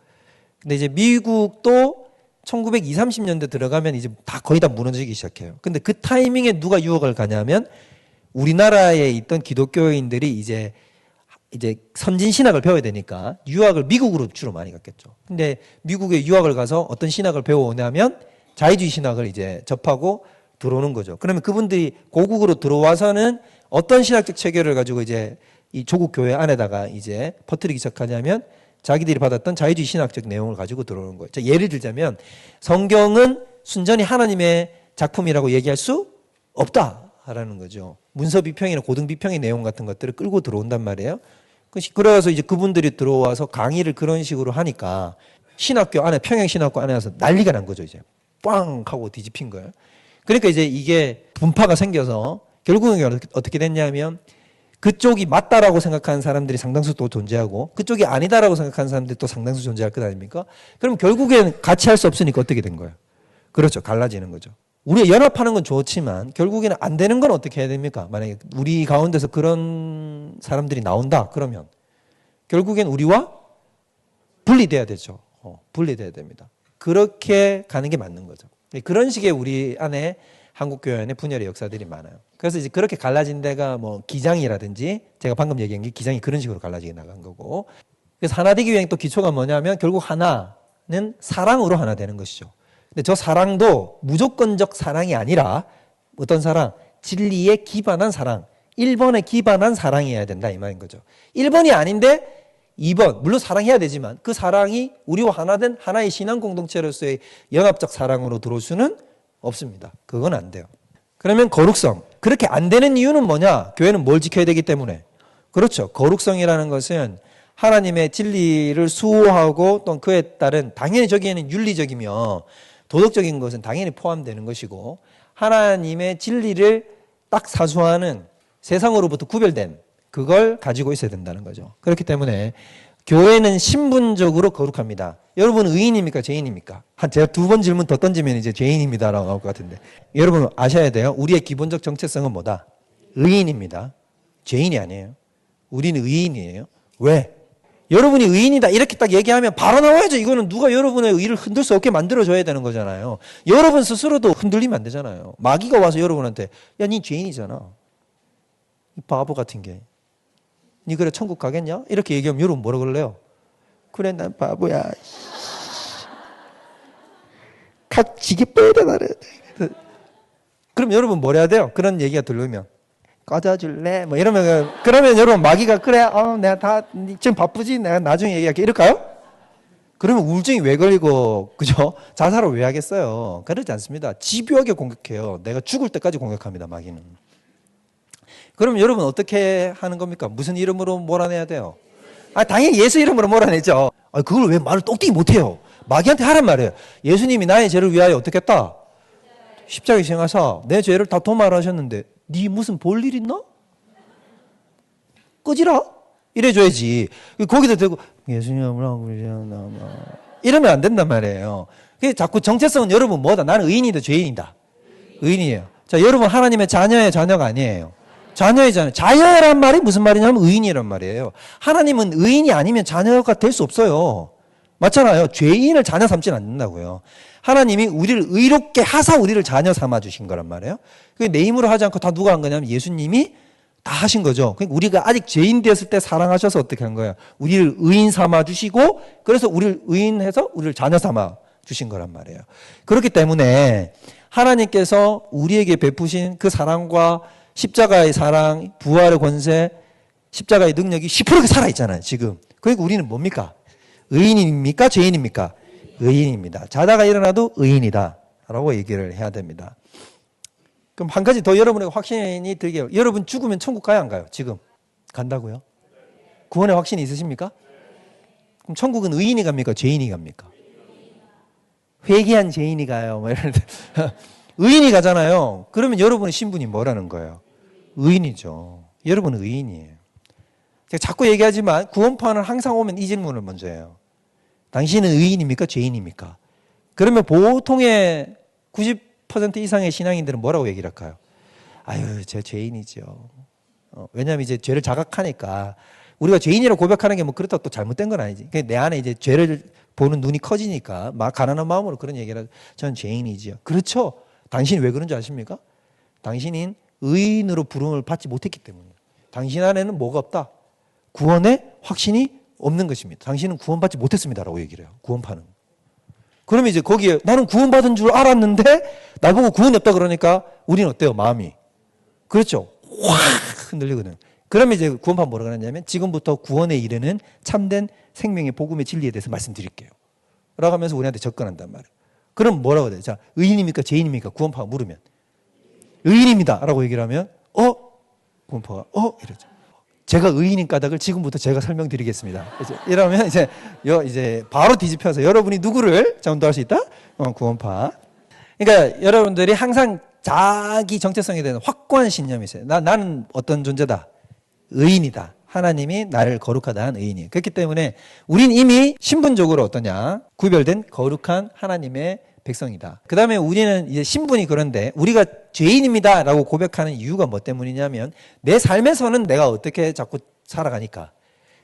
근데 이제 미국도 1920, 30년대 들어가면 이제 거의 다 무너지기 시작해요. 근데 그 타이밍에 누가 유학을 가냐면 우리나라에 있던 기독교인들이 이제 선진 신학을 배워야 되니까 유학을 미국으로 주로 많이 갔겠죠. 근데 미국에 유학을 가서 어떤 신학을 배워오냐면 자유주의 신학을 이제 접하고 들어오는 거죠. 그러면 그분들이 고국으로 들어와서는 어떤 신학적 체계를 가지고 이제 이 조국 교회 안에다가 이제 퍼뜨리기 시작하냐면 자기들이 받았던 자유주의 신학적 내용을 가지고 들어오는 거예요. 예를 들자면 성경은 순전히 하나님의 작품이라고 얘기할 수 없다라는 거죠. 문서 비평이나 고등 비평의 내용 같은 것들을 끌고 들어온단 말이에요. 그래서 이제 그분들이 들어와서 강의를 그런 식으로 하니까 신학교 안에, 평양신학교 안에 와서 난리가 난 거죠. 이제 빵 하고 뒤집힌 거예요. 그러니까 이제 이게 분파가 생겨서 결국은 어떻게 됐냐면 그쪽이 맞다라고 생각하는 사람들이 상당수 또 존재하고 그쪽이 아니다라고 생각하는 사람들이 또 상당수 존재할 것 아닙니까? 그럼 결국엔 같이 할 수 없으니까 어떻게 된 거예요? 그렇죠. 갈라지는 거죠. 우리가 연합하는 건 좋지만 결국에는 안 되는 건 어떻게 해야 됩니까? 만약에 우리 가운데서 그런 사람들이 나온다 그러면 결국엔 우리와 분리돼야 되죠. 분리돼야 됩니다. 그렇게 가는 게 맞는 거죠. 그런 식의 우리 안에 한국교회 안에 분열의 역사들이 많아요. 그래서 이제 그렇게 갈라진 데가 뭐 기장이라든지 제가 방금 얘기한 게 기장이 그런 식으로 갈라지게 나간 거고. 그래서 하나 되기 위한 또 기초가 뭐냐면 결국 하나는 사랑으로 하나 되는 것이죠. 근데 저 사랑도 무조건적 사랑이 아니라 어떤 사랑? 진리에 기반한 사랑. 1번에 기반한 사랑이어야 된다 이 말인 거죠. 1번이 아닌데 2번 물론 사랑해야 되지만 그 사랑이 우리와 하나 된 하나의 신앙 공동체로서의 연합적 사랑으로 들어올 수는 없습니다. 그건 안 돼요. 그러면 거룩성. 그렇게 안 되는 이유는 뭐냐? 교회는 뭘 지켜야 되기 때문에. 그렇죠. 거룩성이라는 것은 하나님의 진리를 수호하고 또 그에 따른 당연히 저기에는 윤리적이며 도덕적인 것은 당연히 포함되는 것이고 하나님의 진리를 딱 사수하는 세상으로부터 구별된 그걸 가지고 있어야 된다는 거죠. 그렇기 때문에 교회는 신분적으로 거룩합니다. 여러분 의인입니까? 죄인입니까? 제가 2번 질문 더 던지면 이제 죄인입니다라고 나올 것 같은데 여러분 아셔야 돼요. 우리의 기본적 정체성은 뭐다? 의인입니다. 죄인이 아니에요. 우리는 의인이에요. 왜? 여러분이 의인이다 이렇게 딱 얘기하면 바로 나와야죠. 이거는 누가 여러분의 의를 흔들 수 없게 만들어줘야 되는 거잖아요. 여러분 스스로도 흔들리면 안 되잖아요. 마귀가 와서 여러분한테 야, 니 죄인이잖아. 이 바보 같은 게. 니 그래 천국 가겠냐? 이렇게 얘기하면 여러분 뭐라 그럴래요? 그래 난 바보야. 지게 빼다 나를. 그럼 여러분 뭘 해야 돼요? 그런 얘기가 들리면 꺼져줄래? 뭐 이러면 그러면 여러분 마귀가 그래 내가 다 지금 바쁘지 내가 나중에 얘기할게 이럴까요? 그러면 우울증이 왜 걸리고, 그죠? 자살을 왜 하겠어요? 그렇지 않습니다. 집요하게 공격해요. 내가 죽을 때까지 공격합니다, 마귀는. 그럼 여러분 어떻게 하는 겁니까? 무슨 이름으로 몰아내야 돼요? 당연히 예수 이름으로 몰아내죠. 그걸 왜 말을 똑똑히 못해요? 마귀한테 하란 말이에요. 예수님이 나의 죄를 위하여 어떻게 했다? 십자가에 시행하사 내 죄를 다 도말하셨는데 네 무슨 볼 일 있나? 꺼지라? 이래줘야지. 거기다 대고 예수님이라고 이러면 안 된단 말이에요. 자꾸 정체성은 여러분 뭐다? 나는 의인이다, 죄인이다? 의인이에요. 자, 여러분 하나님의 자녀의 자녀가 아니에요. 자녀의 자녀. 자녀란 말이 무슨 말이냐면 의인이란 말이에요. 하나님은 의인이 아니면 자녀가 될 수 없어요. 맞잖아요. 죄인을 자녀 삼지는 않는다고요. 하나님이 우리를 의롭게 하사 우리를 자녀 삼아 주신 거란 말이에요. 그게 내 힘으로 하지 않고 다 누가 한 거냐면 예수님이 다 하신 거죠. 그러니까 우리가 아직 죄인 되었을 때 사랑하셔서 어떻게 한 거예요? 우리를 의인 삼아 주시고 그래서 우리를 의인해서 우리를 자녀 삼아 주신 거란 말이에요. 그렇기 때문에 하나님께서 우리에게 베푸신 그 사랑과 십자가의 사랑, 부활의 권세, 십자가의 능력이 시퍼렇게 살아있잖아요, 지금. 그러니까 우리는 뭡니까? 의인입니까? 죄인입니까? 의인입니다. 자다가 일어나도 의인이다 라고 얘기를 해야 됩니다. 그럼 한 가지 더 여러분에게 확신이 들게 해요. 여러분 죽으면 천국 가요, 안 가요? 지금 간다고요? 구원의 확신이 있으십니까? 그럼 천국은 의인이 갑니까? 죄인이 갑니까? 회개한 죄인이 가요. 의인이 가잖아요. 그러면 여러분의 신분이 뭐라는 거예요? 의인이죠. 여러분은 의인이에요. 제가 자꾸 얘기하지만 구원파는 항상 오면 이 질문을 먼저 해요. 당신은 의인입니까? 죄인입니까? 그러면 보통의 90% 이상의 신앙인들은 뭐라고 얘기를 할까요? 아유, 제 죄인이죠. 왜냐하면 이제 죄를 자각하니까 우리가 죄인이라고 고백하는 게 뭐 그렇다고 또 잘못된 건 아니지. 내 안에 이제 죄를 보는 눈이 커지니까 막 가난한 마음으로 그런 얘기를 하죠. 저는 죄인이지요. 그렇죠. 당신이 왜 그런지 아십니까? 당신은 의인으로 부름을 받지 못했기 때문이에요. 당신 안에는 뭐가 없다? 구원의 확신이 없는 것입니다. 당신은 구원받지 못했습니다라고 얘기를 해요. 구원파는. 그러면 이제 거기에 나는 구원받은 줄 알았는데 나보고 구원이 없다 그러니까 우리는 어때요? 마음이. 그렇죠. 확 흔들리거든요. 그러면 이제 구원파 뭐라고 하냐면 지금부터 구원에 이르는 참된 생명의 복음의 진리에 대해서 말씀드릴게요. 라고 하면서 우리한테 접근한단 말이에요. 그럼 뭐라고 해야 돼요? 자, 의인입니까? 죄인입니까? 구원파가 물으면. 의인입니다. 라고 얘기를 하면 구원파가 이러죠. 제가 의인인 까닭을 지금부터 제가 설명드리겠습니다. 이러면 이제 바로 뒤집혀서 여러분이 누구를 전도할 수 있다? 구원파. 그러니까 여러분들이 항상 자기 정체성에 대한 확고한 신념이 있어요. 나는 어떤 존재다? 의인이다. 하나님이 나를 거룩하다 한 의인이에요. 그렇기 때문에 우린 이미 신분적으로 어떠냐? 구별된 거룩한 하나님의 백성이다. 그 다음에 우리는 이제 신분이 그런데 우리가 죄인입니다 라고 고백하는 이유가 뭐 때문이냐면 내 삶에서는 내가 어떻게 자꾸 살아가니까.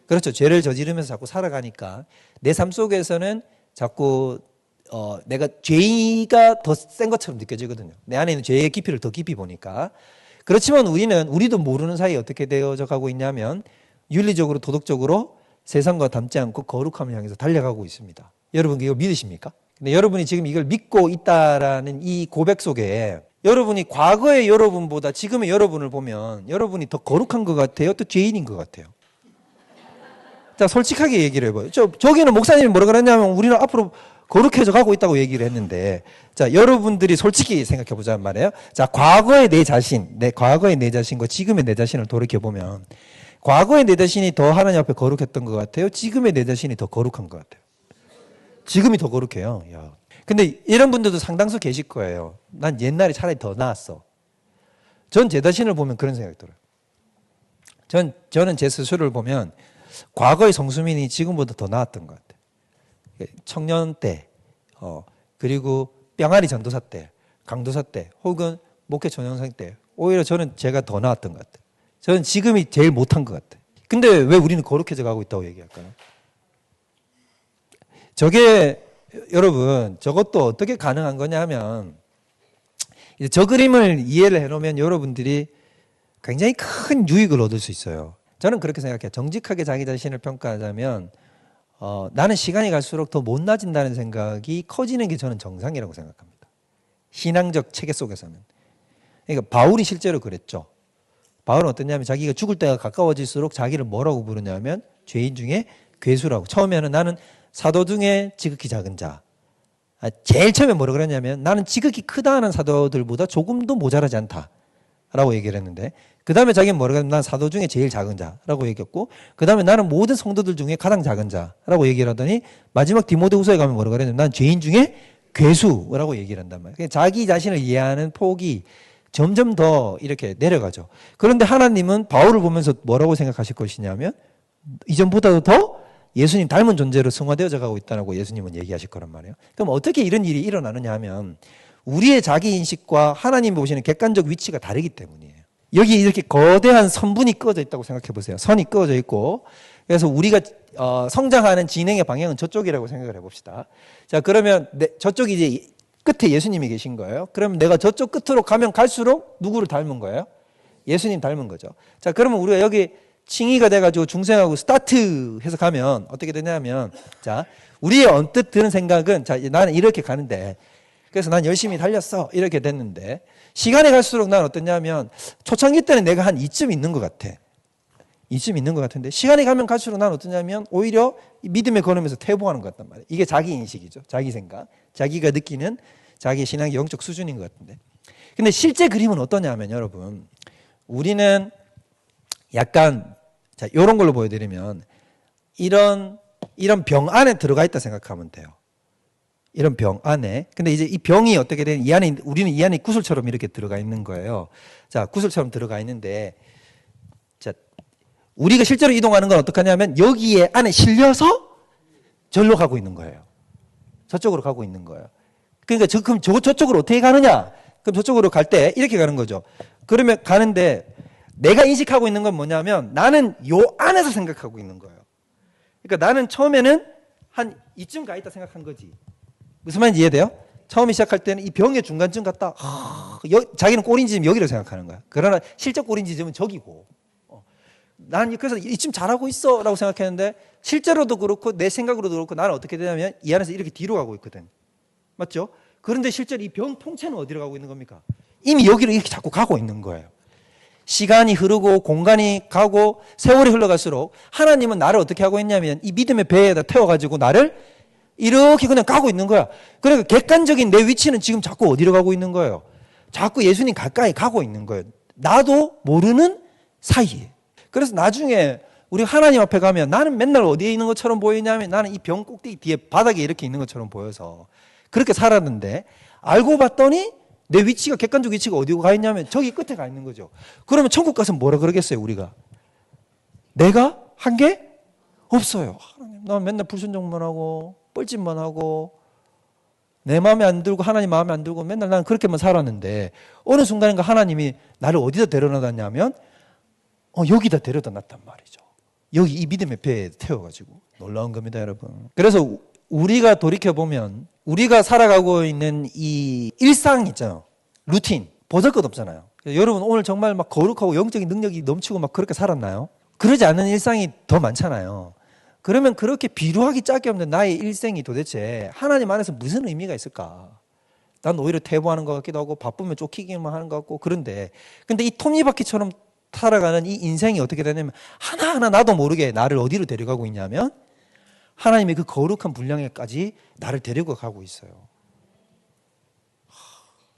그렇죠. 죄를 저지르면서 자꾸 살아가니까 내 삶 속에서는 자꾸 내가 죄가 더 센 것처럼 느껴지거든요. 내 안에 있는 죄의 깊이를 더 깊이 보니까. 그렇지만 우리도 모르는 사이에 어떻게 되어져 가고 있냐면 윤리적으로 도덕적으로 세상과 닮지 않고 거룩함을 향해서 달려가고 있습니다. 여러분 이거 믿으십니까? 근데 여러분이 지금 이걸 믿고 있다라는 이 고백 속에 여러분이 과거의 여러분보다 지금의 여러분을 보면 여러분이 더 거룩한 것 같아요? 또 죄인인 것 같아요? 자, 솔직하게 얘기를 해봐요. 저기는 목사님이 뭐라 그랬냐면 우리는 앞으로 거룩해져 가고 있다고 얘기를 했는데 자, 여러분들이 솔직히 생각해 보자는 말이에요. 자, 과거의 내 자신과 지금의 내 자신을 돌이켜보면 과거의 내 자신이 더 하나님 앞에 거룩했던 것 같아요? 지금의 내 자신이 더 거룩한 것 같아요? 지금이 더 거룩해요. 야. 근데 이런 분들도 상당수 계실 거예요. 난 옛날에 차라리 더 나았어. 전 제 자신을 보면 그런 생각이 들어요. 저는 제 스스로를 보면 과거의 성수민이 지금보다 더 나았던 것 같아요. 청년 때, 그리고 병아리 전도사 때, 강도사 때, 혹은 목회 전형생 때, 오히려 저는 제가 더 나았던 것 같아요. 저는 지금이 제일 못한 것 같아요. 근데 왜 우리는 거룩해져 가고 있다고 얘기할까요? 저게 여러분 저것도 어떻게 가능한 거냐면 이제 저 그림을 이해를 해놓으면 여러분들이 굉장히 큰 유익을 얻을 수 있어요. 저는 그렇게 생각해요. 정직하게 자기 자신을 평가하자면 나는 시간이 갈수록 더 못나진다는 생각이 커지는 게 저는 정상이라고 생각합니다. 신앙적 체계 속에서는. 그러니까 바울이 실제로 그랬죠. 바울은 어떠냐면 자기가 죽을 때가 가까워질수록 자기를 뭐라고 부르냐면 죄인 중에 괴수라고. 처음에는 나는 사도 중에 지극히 작은 자. 제일 처음에 뭐라 그랬냐면 나는 지극히 크다 하는 사도들보다 조금도 모자라지 않다 라고 얘기를 했는데, 그 다음에 자기는 뭐라 그랬냐면 난 사도 중에 제일 작은 자라고 얘기했고, 그 다음에 나는 모든 성도들 중에 가장 작은 자라고 얘기를 하더니 마지막 디모데후서에 가면 뭐라 그랬냐면 난 죄인 중에 괴수라고 얘기를 한단 말이에요. 자기 자신을 이해하는 폭이 점점 더 이렇게 내려가죠. 그런데 하나님은 바울을 보면서 뭐라고 생각하실 것이냐면 이전보다도 더 예수님 닮은 존재로 승화되어져 가고 있다고 예수님은 얘기하실 거란 말이에요. 그럼 어떻게 이런 일이 일어나느냐 하면 우리의 자기 인식과 하나님 보시는 객관적 위치가 다르기 때문이에요. 여기 이렇게 거대한 선분이 꺼져 있다고 생각해 보세요. 선이 꺼져 있고, 그래서 우리가 성장하는 진행의 방향은 저쪽이라고 생각을 해봅시다. 자, 그러면 저쪽이 이제 끝에 예수님이 계신 거예요. 그럼 내가 저쪽 끝으로 가면 갈수록 누구를 닮은 거예요? 예수님 닮은 거죠. 자, 그러면 우리가 여기 칭의가 돼가지고 중생하고 스타트 해서 가면 어떻게 되냐면, 자, 우리의 언뜻 드는 생각은, 자, 나는 이렇게 가는데, 그래서 난 열심히 달렸어. 이렇게 됐는데, 시간이 갈수록 난 어떠냐면, 초창기 때는 내가 한 이쯤 있는 것 같아. 이쯤 있는 것 같은데, 시간이 가면 갈수록 난 어떠냐면, 오히려 믿음에 걸으면서 퇴보하는 것 같단 말이에요. 이게 자기 인식이죠. 자기 생각. 자기가 느끼는 자기 신앙의 영적 수준인 것 같은데. 근데 실제 그림은 어떠냐면, 여러분, 우리는 약간, 자, 요런 걸로 보여드리면, 이런 병 안에 들어가 있다 생각하면 돼요. 이런 병 안에. 근데 이제 이 병이 어떻게 되는, 이 안에, 우리는 이 안에 구슬처럼 이렇게 들어가 있는 거예요. 자, 구슬처럼 들어가 있는데, 자, 우리가 실제로 이동하는 건 어떻게 하냐면, 여기에 안에 실려서 절로 가고 있는 거예요. 저쪽으로 가고 있는 거예요. 그러니까 그럼 저쪽으로 어떻게 가느냐? 그럼 저쪽으로 갈 때 이렇게 가는 거죠. 그러면 가는데, 내가 인식하고 있는 건 뭐냐면, 나는 요 안에서 생각하고 있는 거예요. 그러니까 나는 처음에는 한 이쯤 가 있다 생각한 거지. 무슨 말인지 이해돼요? 처음에 시작할 때는 이 병의 중간쯤 갔다, 자기는 꼴인 지점 여기를 생각하는 거야. 그러나 실제 꼴인 지점은 저기고. 난 그래서 이쯤 잘하고 있어 라고 생각했는데, 실제로도 그렇고 내 생각으로도 그렇고 나는 어떻게 되냐면 이 안에서 이렇게 뒤로 가고 있거든. 맞죠? 그런데 실제로 이 병 통째는 어디로 가고 있는 겁니까? 이미 여기로 이렇게 자꾸 가고 있는 거예요. 시간이 흐르고 공간이 가고 세월이 흘러갈수록 하나님은 나를 어떻게 하고 있냐면 이 믿음의 배에다 태워가지고 나를 이렇게 그냥 가고 있는 거야. 그러니까 객관적인 내 위치는 지금 자꾸 어디로 가고 있는 거예요? 자꾸 예수님 가까이 가고 있는 거예요. 나도 모르는 사이에. 그래서 나중에 우리 하나님 앞에 가면 나는 맨날 어디에 있는 것처럼 보이냐면 나는 이 병 꼭대기 뒤에 바닥에 이렇게 있는 것처럼 보여서 그렇게 살았는데, 알고 봤더니 내 위치가, 객관적 위치가 어디로 가 있냐면 저기 끝에 가 있는 거죠. 그러면 천국 가서 뭐라 그러겠어요, 우리가? 내가 한 게 없어요. 하나님, 난 맨날 불순종만 하고 뻘짓만 하고 내 마음에 안 들고 하나님 마음에 안 들고 맨날 나는 그렇게만 살았는데, 어느 순간인가 하나님이 나를 어디다 데려다 놨냐면 여기다 데려다 놨단 말이죠. 여기 이 믿음의 배에 태워가지고. 놀라운 겁니다, 여러분. 그래서 우리가 돌이켜보면 우리가 살아가고 있는 이 일상 있잖아요. 루틴. 보잘것없잖아요. 여러분 오늘 정말 막 거룩하고 영적인 능력이 넘치고 막 그렇게 살았나요? 그러지 않은 일상이 더 많잖아요. 그러면 그렇게 비루하기 짝이 없는 나의 일생이 도대체 하나님 안에서 무슨 의미가 있을까? 난 오히려 퇴보하는 것 같기도 하고 바쁘면 쫓기기만 하는 것 같고. 그런데 근데 이 톱니바퀴처럼 살아가는 이 인생이 어떻게 되냐면 하나하나 나도 모르게 나를 어디로 데려가고 있냐면 하나님의 그 거룩한 분량에까지 나를 데리고 가고 있어요.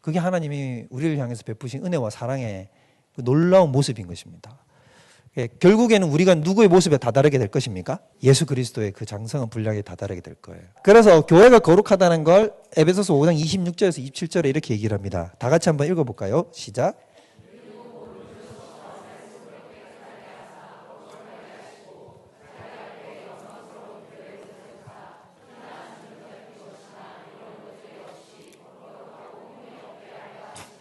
그게 하나님이 우리를 향해서 베푸신 은혜와 사랑의 그 놀라운 모습인 것입니다. 결국에는 우리가 누구의 모습에 다다르게 될 것입니까? 예수 그리스도의 그 장성한 분량에 다다르게 될 거예요. 그래서 교회가 거룩하다는 걸 에베소서 5장 26절에서 27절에 이렇게 얘기를 합니다. 다 같이 한번 읽어볼까요? 시작.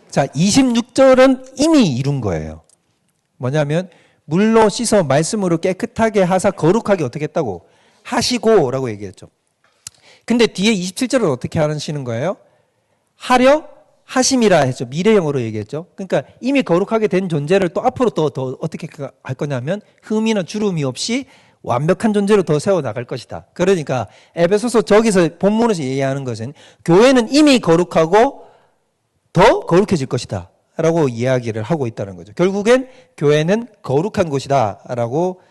자, 26절은 이미 이룬 거예요. 뭐냐면 물로 씻어 말씀으로 깨끗하게 하사 거룩하게 어떻게 했다고? 하시고 라고 얘기했죠. 근데 뒤에 27절은 어떻게 하시는 거예요? 하려 하심이라 했죠. 미래형으로 얘기했죠. 그러니까 이미 거룩하게 된 존재를 또 앞으로 더 어떻게 할 거냐면 흠이나 주름이 없이 완벽한 존재로 더 세워나갈 것이다. 그러니까 에베소서 저기서 본문에서 얘기하는 것은 교회는 이미 거룩하고 더 거룩해질 것이다 라고 이야기를 하고 있다는 거죠. 결국엔 교회는 거룩한 곳이다 라고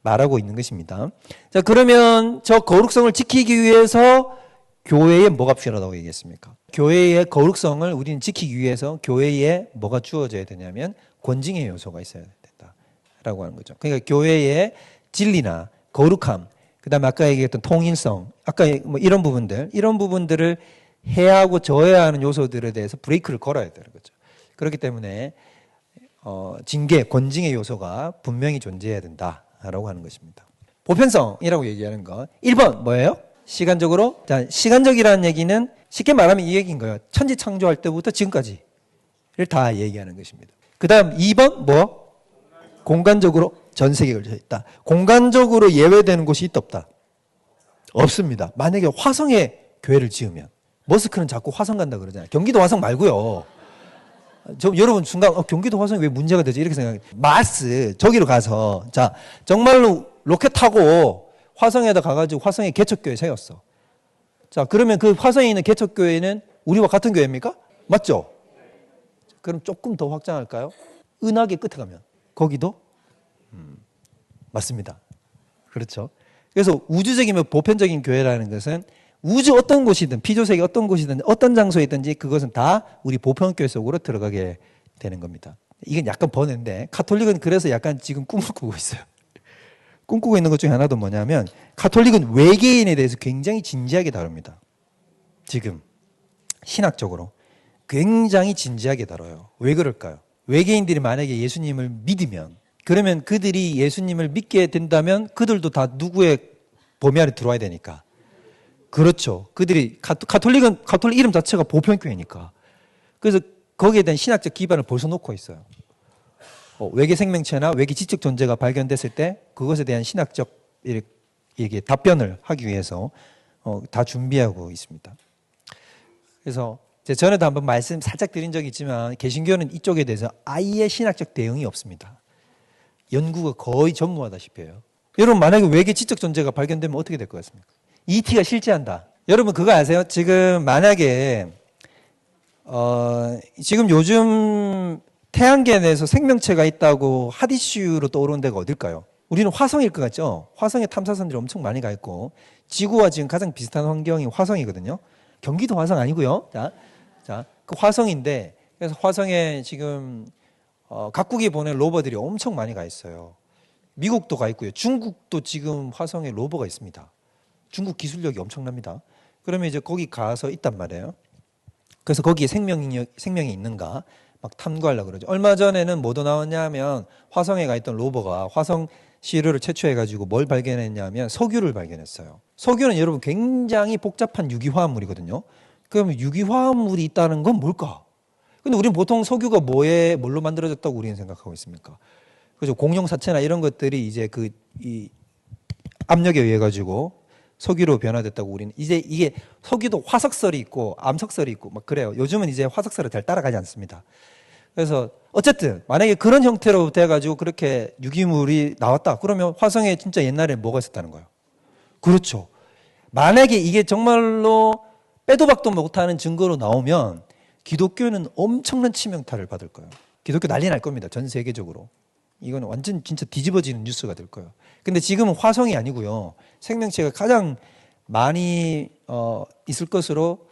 말하고 있는 것입니다. 자, 그러면 저 거룩성을 지키기 위해서 교회에 뭐가 필요하다고 얘기했습니까? 교회의 거룩성을 우리는 지키기 위해서 교회에 뭐가 주어져야 되냐면 권징의 요소가 있어야 된다라고 하는 거죠. 그러니까 교회의 진리나 거룩함, 그다음에 아까 얘기했던 통일성, 아까 뭐 이런 부분들을 해야 하고 져야 하는 요소들에 대해서 브레이크를 걸어야 되는 거죠. 그렇기 때문에 징계, 권징의 요소가 분명히 존재해야 된다라고 하는 것입니다. 보편성이라고 얘기하는 거. 1번 뭐예요? 시간적으로. 자, 시간적이라는 얘기는 쉽게 말하면 이 얘기인 거예요. 천지 창조할 때부터 지금까지를 다 얘기하는 것입니다. 그 다음 2번 뭐? 공간적으로 전 세계에 걸쳐 있다. 공간적으로 예외되는 곳이 있다 없다? 없습니다. 만약에 화성에 교회를 지으면 머스크는 자꾸 화성 간다 그러잖아요. 경기도 화성 말고요. 여러분 순간 경기도 화성이 왜 문제가 되지? 이렇게 생각해요. 마스 저기로 가서 자 정말로 로켓 타고 화성에다 가가지고 화성에 개척교회 세웠어. 자 그러면 그 화성에 있는 개척교회는 우리와 같은 교회입니까? 맞죠? 그럼 조금 더 확장할까요? 은하계 끝에 가면 거기도 맞습니다. 그렇죠. 그래서 우주적이면 보편적인 교회라는 것은 우주 어떤 곳이든 피조세계 어떤 곳이든 어떤 장소이든지 그것은 다 우리 보편교회 속으로 들어가게 되는 겁니다. 이건 약간 번외인데 가톨릭은 그래서 약간 지금 꿈을 꾸고 있어요. 꿈꾸고 있는 것 중에 하나도 뭐냐면 가톨릭은 외계인에 대해서 굉장히 진지하게 다룹니다. 지금 신학적으로 굉장히 진지하게 다뤄요. 왜 그럴까요? 외계인들이 만약에 예수님을 믿으면 그러면 그들이 예수님을 믿게 된다면 그들도 다 누구의 범위 아래 들어와야 되니까. 그렇죠. 그들이 가톨릭 이름 자체가 보편교회니까. 그래서 거기에 대한 신학적 기반을 벌써 놓고 있어요. 외계 생명체나 외계 지적 존재가 발견됐을 때 그것에 대한 신학적 이게 답변을 하기 위해서 다 준비하고 있습니다. 그래서 전에도 한번 말씀 살짝 드린 적이 있지만 개신교는 이쪽에 대해서 아예 신학적 대응이 없습니다. 연구가 거의 전무하다시피 해요. 여러분 만약에 외계 지적 존재가 발견되면 어떻게 될 것 같습니까? ET가 실제한다. 여러분 그거 아세요? 지금 만약에 지금 요즘 태양계 내에서 생명체가 있다고 핫 이슈로 떠오르는 데가 어딜까요? 우리는 화성일 것 같죠? 화성에 탐사선들이 엄청 많이 가 있고 지구와 지금 가장 비슷한 환경이 화성이거든요. 경기도 화성 아니고요. 자, 그 화성인데 그래서 화성에 지금 각국이 보낸 로버들이 엄청 많이 가 있어요. 미국도 가 있고요. 중국도 지금 화성에 로버가 있습니다. 중국 기술력이 엄청납니다. 그러면 이제 거기 가서 있단 말이에요. 그래서 거기에 생명이 있는가 막 탐구하려고 그러죠. 얼마 전에는 뭐도 나왔냐면 화성에 가 있던 로버가 화성 시료를 채취해가지고 뭘 발견했냐면 석유를 발견했어요. 석유는 여러분 굉장히 복잡한 유기화합물이거든요. 그러면 유기화합물이 있다는 건 뭘까? 근데 우리는 보통 석유가 뭘로 만들어졌다고 우리는 생각하고 있습니까? 그죠? 공룡사체나 이런 것들이 이제 이 압력에 의해 가지고 석유로 변화됐다고 우리는 이제 이게 석유도 화석설이 있고 암석설이 있고 막 그래요. 요즘은 이제 화석설을 잘 따라가지 않습니다. 그래서 어쨌든 만약에 그런 형태로 돼가지고 그렇게 유기물이 나왔다. 그러면 화성에 진짜 옛날에 뭐가 있었다는 거예요. 그렇죠. 만약에 이게 정말로 빼도 박도 못하는 증거로 나오면 기독교는 엄청난 치명타를 받을 거예요. 기독교 난리 날 겁니다. 전 세계적으로. 이건 완전 진짜 뒤집어지는 뉴스가 될 거예요. 근데 지금은 화성이 아니고요. 생명체가 가장 많이 있을 것으로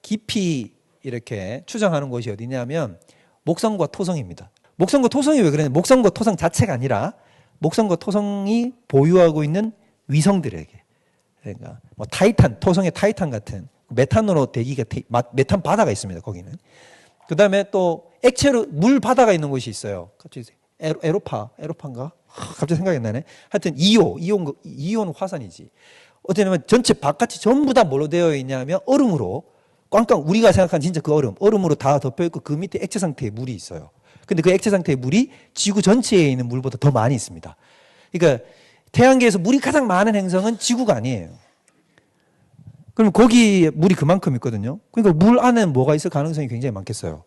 깊이 이렇게 추정하는 곳이 어디냐면 목성과 토성입니다. 목성과 토성이 왜 그러냐? 목성과 토성 자체가 아니라 목성과 토성이 보유하고 있는 위성들에게 그러니까 뭐 타이탄, 토성의 타이탄 같은 메탄으로 메탄 바다가 있습니다. 거기는. 그 다음에 또 액체로 물 바다가 있는 곳이 있어요. 갑자기 에로파인가? 갑자기 생각이 안 나네. 하여튼 이온 화산이지. 어쩌면 전체 바깥이 전부 다 뭘로 되어 있냐면 얼음으로 꽝꽝 우리가 생각한 진짜 그 얼음으로 다 덮여 있고 그 밑에 액체 상태의 물이 있어요. 근데 그 액체 상태의 물이 지구 전체에 있는 물보다 더 많이 있습니다. 그러니까 태양계에서 물이 가장 많은 행성은 지구가 아니에요. 그럼 거기 물이 그만큼 있거든요. 그러니까 물 안에 뭐가 있을 가능성이 굉장히 많겠어요.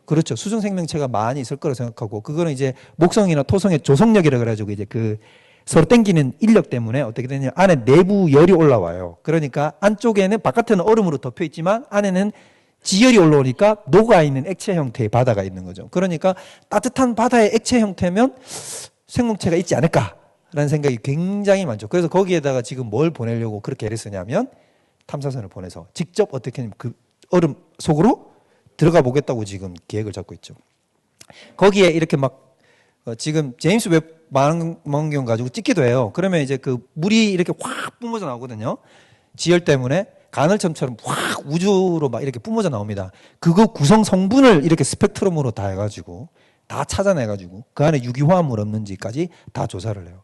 그렇죠. 수중 생명체가 많이 있을 거라 생각하고 그거는 이제 목성이나 토성의 조성력이라 그래가지고 이제 그 서로 땡기는 인력 때문에 어떻게 되냐 안에 내부 열이 올라와요. 그러니까 안쪽에는 바깥에는 얼음으로 덮여 있지만 안에는 지열이 올라오니까 녹아 있는 액체 형태의 바다가 있는 거죠. 그러니까 따뜻한 바다의 액체 형태면 생명체가 있지 않을까 라는 생각이 굉장히 많죠. 그래서 거기에다가 지금 뭘 보내려고 그렇게 애를 쓰냐면 탐사선을 보내서 직접 어떻게 그 얼음 속으로 들어가 보겠다고 지금 계획을 잡고 있죠. 거기에 이렇게 막 지금 제임스 웹 망원경 가지고 찍기도 해요. 그러면 이제 그 물이 이렇게 확 뿜어져 나오거든요. 지열 때문에 간헐천처럼 확 우주로 막 이렇게 뿜어져 나옵니다. 그거 구성 성분을 이렇게 스펙트럼으로 다 해가지고 다 찾아내가지고 그 안에 유기화합물 없는지까지 다 조사를 해요.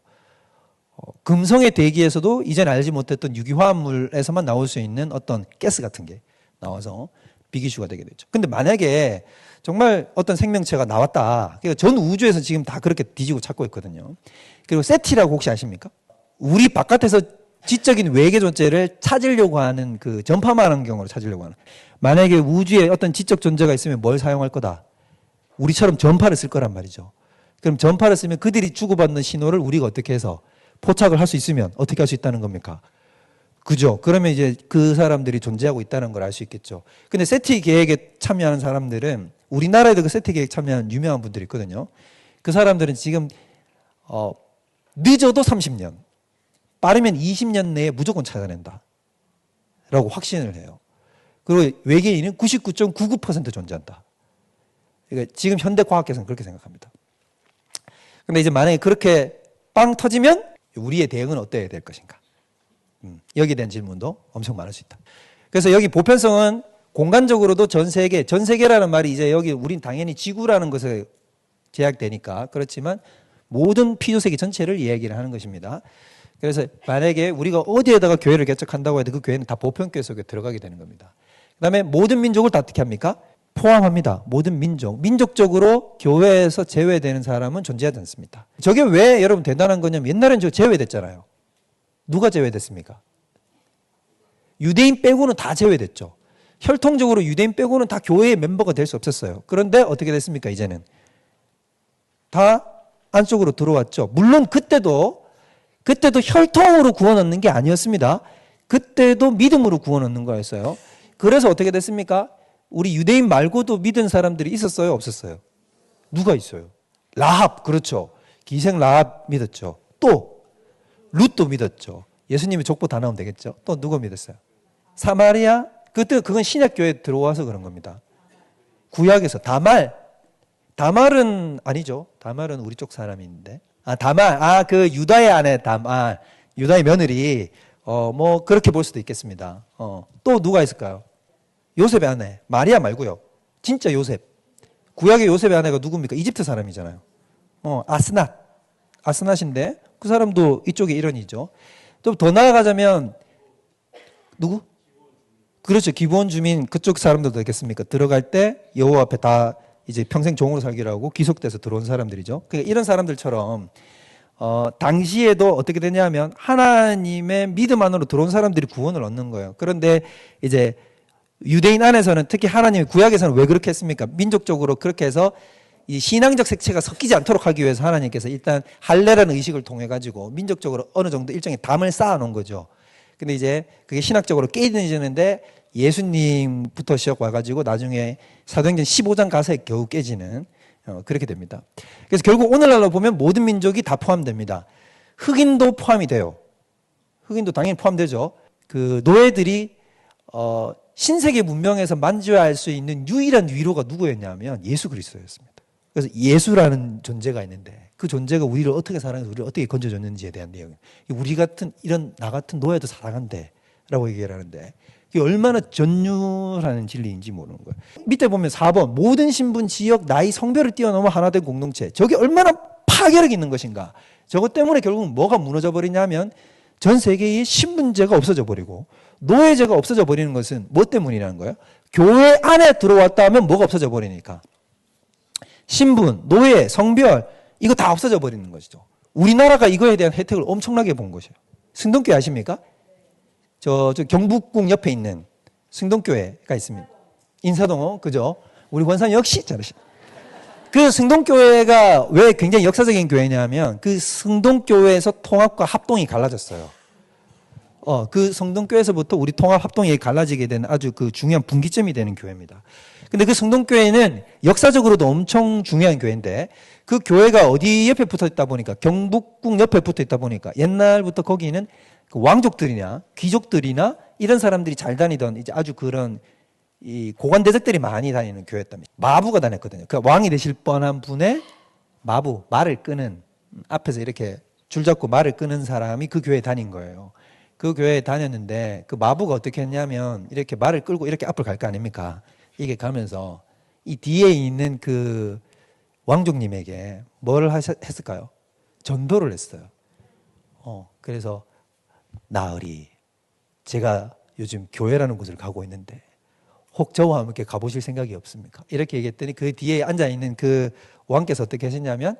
금성의 대기에서도 이전 알지 못했던 유기화합물에서만 나올 수 있는 어떤 가스 같은 게 나와서 비기슈가 되게 됐죠. 근데 만약에 정말 어떤 생명체가 나왔다. 그러니까 전 우주에서 지금 다 그렇게 뒤지고 찾고 있거든요. 그리고 세티라고 혹시 아십니까? 우리 바깥에서 지적인 외계 존재를 찾으려고 하는 그 전파 망원경으로 찾으려고 하는. 만약에 우주에 어떤 지적 존재가 있으면 뭘 사용할 거다. 우리처럼 전파를 쓸 거란 말이죠. 그럼 전파를 쓰면 그들이 주고받는 신호를 우리가 어떻게 해서 포착을 할 수 있으면 어떻게 할 수 있다는 겁니까? 그죠? 그러면 이제 그 사람들이 존재하고 있다는 걸 알 수 있겠죠. 근데 세티 계획에 참여하는 사람들은 우리나라에도 그 세티 계획 참여하는 유명한 분들이 있거든요. 그 사람들은 지금 늦어도 30년, 빠르면 20년 내에 무조건 찾아낸다 라고 확신을 해요. 그리고 외계인은 99.99% 존재한다. 그러니까 지금 현대 과학계에서는 그렇게 생각합니다. 근데 이제 만약에 그렇게 빵 터지면 우리의 대응은 어때야 될 것인가? 여기에 대한 질문도 엄청 많을 수 있다. 그래서 여기 보편성은 공간적으로도 전 세계라는 말이 이제 여기 우린 당연히 지구라는 것에 제약되니까 그렇지만 모든 피조세계 전체를 이야기를 하는 것입니다. 그래서 만약에 우리가 어디에다가 교회를 개척한다고 해도 그 교회는 다 보편교회 속에 들어가게 되는 겁니다. 그 다음에 모든 민족을 다 어떻게 합니까? 포함합니다. 모든 민족. 민족적으로 교회에서 제외되는 사람은 존재하지 않습니다. 저게 왜 여러분 대단한 거냐면 옛날엔 저 제외됐잖아요. 누가 제외됐습니까? 유대인 빼고는 다 제외됐죠. 혈통적으로 유대인 빼고는 다 교회의 멤버가 될 수 없었어요. 그런데 어떻게 됐습니까? 이제는 다 안쪽으로 들어왔죠. 물론 그때도 혈통으로 구원 얻는 게 아니었습니다. 그때도 믿음으로 구원 얻는 거였어요. 그래서 어떻게 됐습니까? 우리 유대인 말고도 믿은 사람들이 있었어요? 없었어요? 누가 있어요? 라합, 그렇죠. 기생 라합 믿었죠. 또 룻도 믿었죠. 예수님의 족보 다 나오면 되겠죠. 또 누가 믿었어요? 사마리아? 그건 신약교회에 들어와서 그런 겁니다. 구약에서 다말은 아니죠. 다말은 우리 쪽 사람인데. 그 유다의 아내 유다의 며느리. 뭐 그렇게 볼 수도 있겠습니다. 또 누가 있을까요? 요셉의 아내, 마리아 말고요. 진짜 요셉. 구약의 요셉의 아내가 누굽니까? 이집트 사람이잖아요. 아스낫인데 그 사람도 이쪽의 일원이죠. 좀 더 나아가자면 누구? 그렇죠. 기브온 주민 그쪽 사람들도 되겠습니까? 들어갈 때 여호와 앞에 다 이제 평생 종으로 살기로 하고 귀속돼서 들어온 사람들이죠. 그러니까 이런 사람들처럼 당시에도 어떻게 되냐면 하나님의 믿음 안으로 들어온 사람들이 구원을 얻는 거예요. 그런데 이제 유대인 안에서는 특히 하나님의 구약에서는 왜 그렇게 했습니까? 민족적으로 그렇게 해서 이 신앙적 색채가 섞이지 않도록 하기 위해서 하나님께서 일단 할례라는 의식을 통해 가지고 민족적으로 어느 정도 일정의 담을 쌓아 놓은 거죠. 근데 이제 그게 신학적으로 깨지는데 예수님부터 시작 와가지고 나중에 사도행전 15장 가서에 겨우 깨지는 그렇게 됩니다. 그래서 결국 오늘날로 보면 모든 민족이 다 포함됩니다. 흑인도 포함이 돼요. 흑인도 당연히 포함되죠. 그 노예들이 신세계 문명에서 만져야 할 수 있는 유일한 위로가 누구였냐면 예수 그리스도였습니다. 그래서 예수라는 존재가 있는데 그 존재가 우리를 어떻게 사랑해서 우리를 어떻게 건져줬는지에 대한 내용. 우리 같은 나 같은 노예도 사랑한대 라고 얘기를 하는데 이게 얼마나 전율하는 진리인지 모르는 거예요. 밑에 보면 4번 모든 신분, 지역, 나이, 성별을 뛰어넘어 하나 된 공동체. 저게 얼마나 파괴력이 있는 것인가. 저것 때문에 결국 뭐가 무너져 버리냐면 전 세계의 신분제가 없어져 버리고 노예제가 없어져 버리는 것은 뭐 때문이라는 거예요? 교회 안에 들어왔다 하면 뭐가 없어져 버리니까 신분, 노예, 성별 이거 다 없어져 버리는 것이죠. 우리나라가 이거에 대한 혜택을 엄청나게 본 것이에요. 승동교회 아십니까? 저 경북궁 옆에 있는 승동교회가 있습니다. 인사동, 그죠? 우리 권사님 역시 잘하시네. 그 승동교회가 왜 굉장히 역사적인 교회냐면 그 승동교회에서 통합과 합동이 갈라졌어요. 그 성동교회에서부터 우리 통합합동이 갈라지게 되는 아주 그 중요한 분기점이 되는 교회입니다. 근데 그 성동교회는 역사적으로도 엄청 중요한 교회인데 그 교회가 어디 옆에 붙어 있다 보니까 경북궁 옆에 붙어 있다 보니까 옛날부터 거기는 그 왕족들이나 귀족들이나 이런 사람들이 잘 다니던 이제 아주 그런 이 고관대적들이 많이 다니는 교회였답니다. 마부가 다녔거든요. 그 왕이 되실 뻔한 분의 마부, 말을 끄는 앞에서 이렇게 줄잡고 말을 끄는 사람이 그 교회에 다닌 거예요. 그 교회에 다녔는데 그 마부가 어떻게 했냐면 이렇게 말을 끌고 이렇게 앞을 갈 거 아닙니까? 이게 가면서 이 뒤에 있는 그 왕족님에게 뭘 했을까요? 전도를 했어요. 그래서 나으리, 제가 요즘 교회라는 곳을 가고 있는데 혹 저와 함께 가보실 생각이 없습니까? 이렇게 얘기했더니 그 뒤에 앉아있는 그 왕께서 어떻게 하셨냐면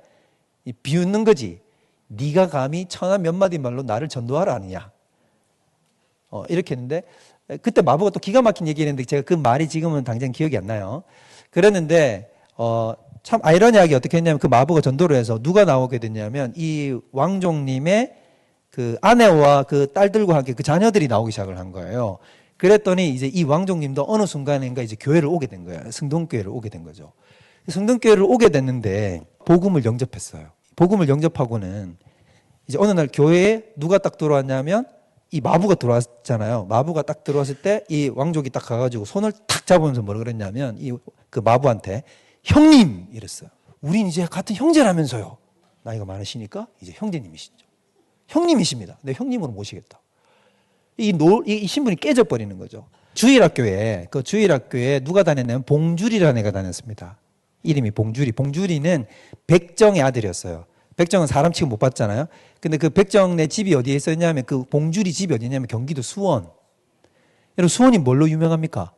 비웃는 거지. 네가 감히 천하 몇 마디 말로 나를 전도하라 하느냐. 이렇게 했는데 그때 마부가 또 기가 막힌 얘기를 했는데 제가 그 말이 지금은 당장 기억이 안 나요. 그랬는데 참 아이러니하게 어떻게 했냐면 그 마부가 전도를 해서 누가 나오게 됐냐면 이 왕족님의 그 아내와 그 딸들과 함께 그 자녀들이 나오기 시작을 한 거예요. 그랬더니 이제 이 왕족님도 어느 순간인가 이제 교회를 오게 된 거예요. 성동교회를 오게 된 거죠. 성동교회를 오게 됐는데 복음을 영접했어요. 복음을 영접하고는 이제 어느 날 교회에 누가 딱 들어왔냐면 이 마부가 들어왔잖아요. 마부가 딱 들어왔을 때 이 왕족이 딱 가가지고 손을 탁 잡으면서 뭐라 그랬냐면 이 그 마부한테 형님 이랬어요. 우린 이제 같은 형제라면서요. 나이가 많으시니까 이제 형제님이시죠. 형님이십니다. 내 형님으로 모시겠다. 이 신분이 깨져버리는 거죠. 주일학교에 그 주일학교에 누가 다녔냐면 봉주리라는 애가 다녔습니다. 이름이 봉주리. 봉주리는 백정의 아들이었어요. 백정은 사람 취급 못 받잖아요. 근데 그 백정네 집이 어디에 있었냐면 그 봉주리 집이 어디냐면 경기도 수원. 여러분 수원이 뭘로 유명합니까?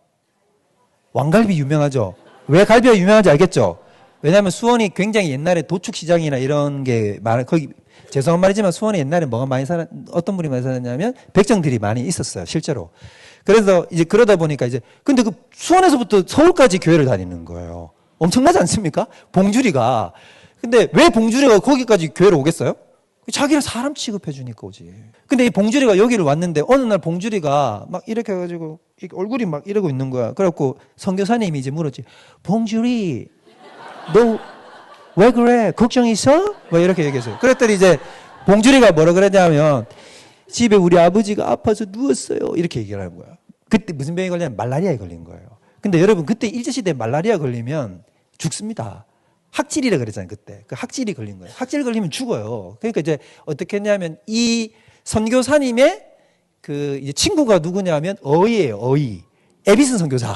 왕갈비 유명하죠. 왜 갈비가 유명한지 알겠죠? 왜냐하면 수원이 굉장히 옛날에 도축시장이나 이런 게 많아. 거기 죄송한 말이지만 수원에 옛날에 뭐가 많이 어떤 분이 많이 살았냐면 백정들이 많이 있었어요, 실제로. 그래서 이제 그러다 보니까 이제 근데 그 수원에서부터 서울까지 교회를 다니는 거예요. 엄청나지 않습니까? 봉주리가. 근데 왜 봉주리가 거기까지 교회를 오겠어요? 자기를 사람 취급해 주니까 오지. 근데 이 봉주리가 여기를 왔는데 어느 날 봉주리가 막 이렇게 해가지고 얼굴이 막 이러고 있는 거야. 그래갖고 선교사님이 이제 물었지. 봉주리, 너 왜 그래? 걱정 있어? 뭐 이렇게 얘기했어요. 그랬더니 이제 봉주리가 뭐라 그랬냐면 집에 우리 아버지가 아파서 누웠어요. 이렇게 얘기를 하는 거야. 그때 무슨 병이 걸냐면 말라리아에 걸린 거예요. 근데 여러분 그때 일제시대에 말라리아 걸리면 죽습니다. 학질이라 그랬잖아요. 그때. 그 학질이 걸린 거예요. 학질 걸리면 죽어요. 그러니까 이제 어떻게 했냐면 이 선교사님의 그 이제 친구가 누구냐면 어이예요. 어이. 에비슨 선교사.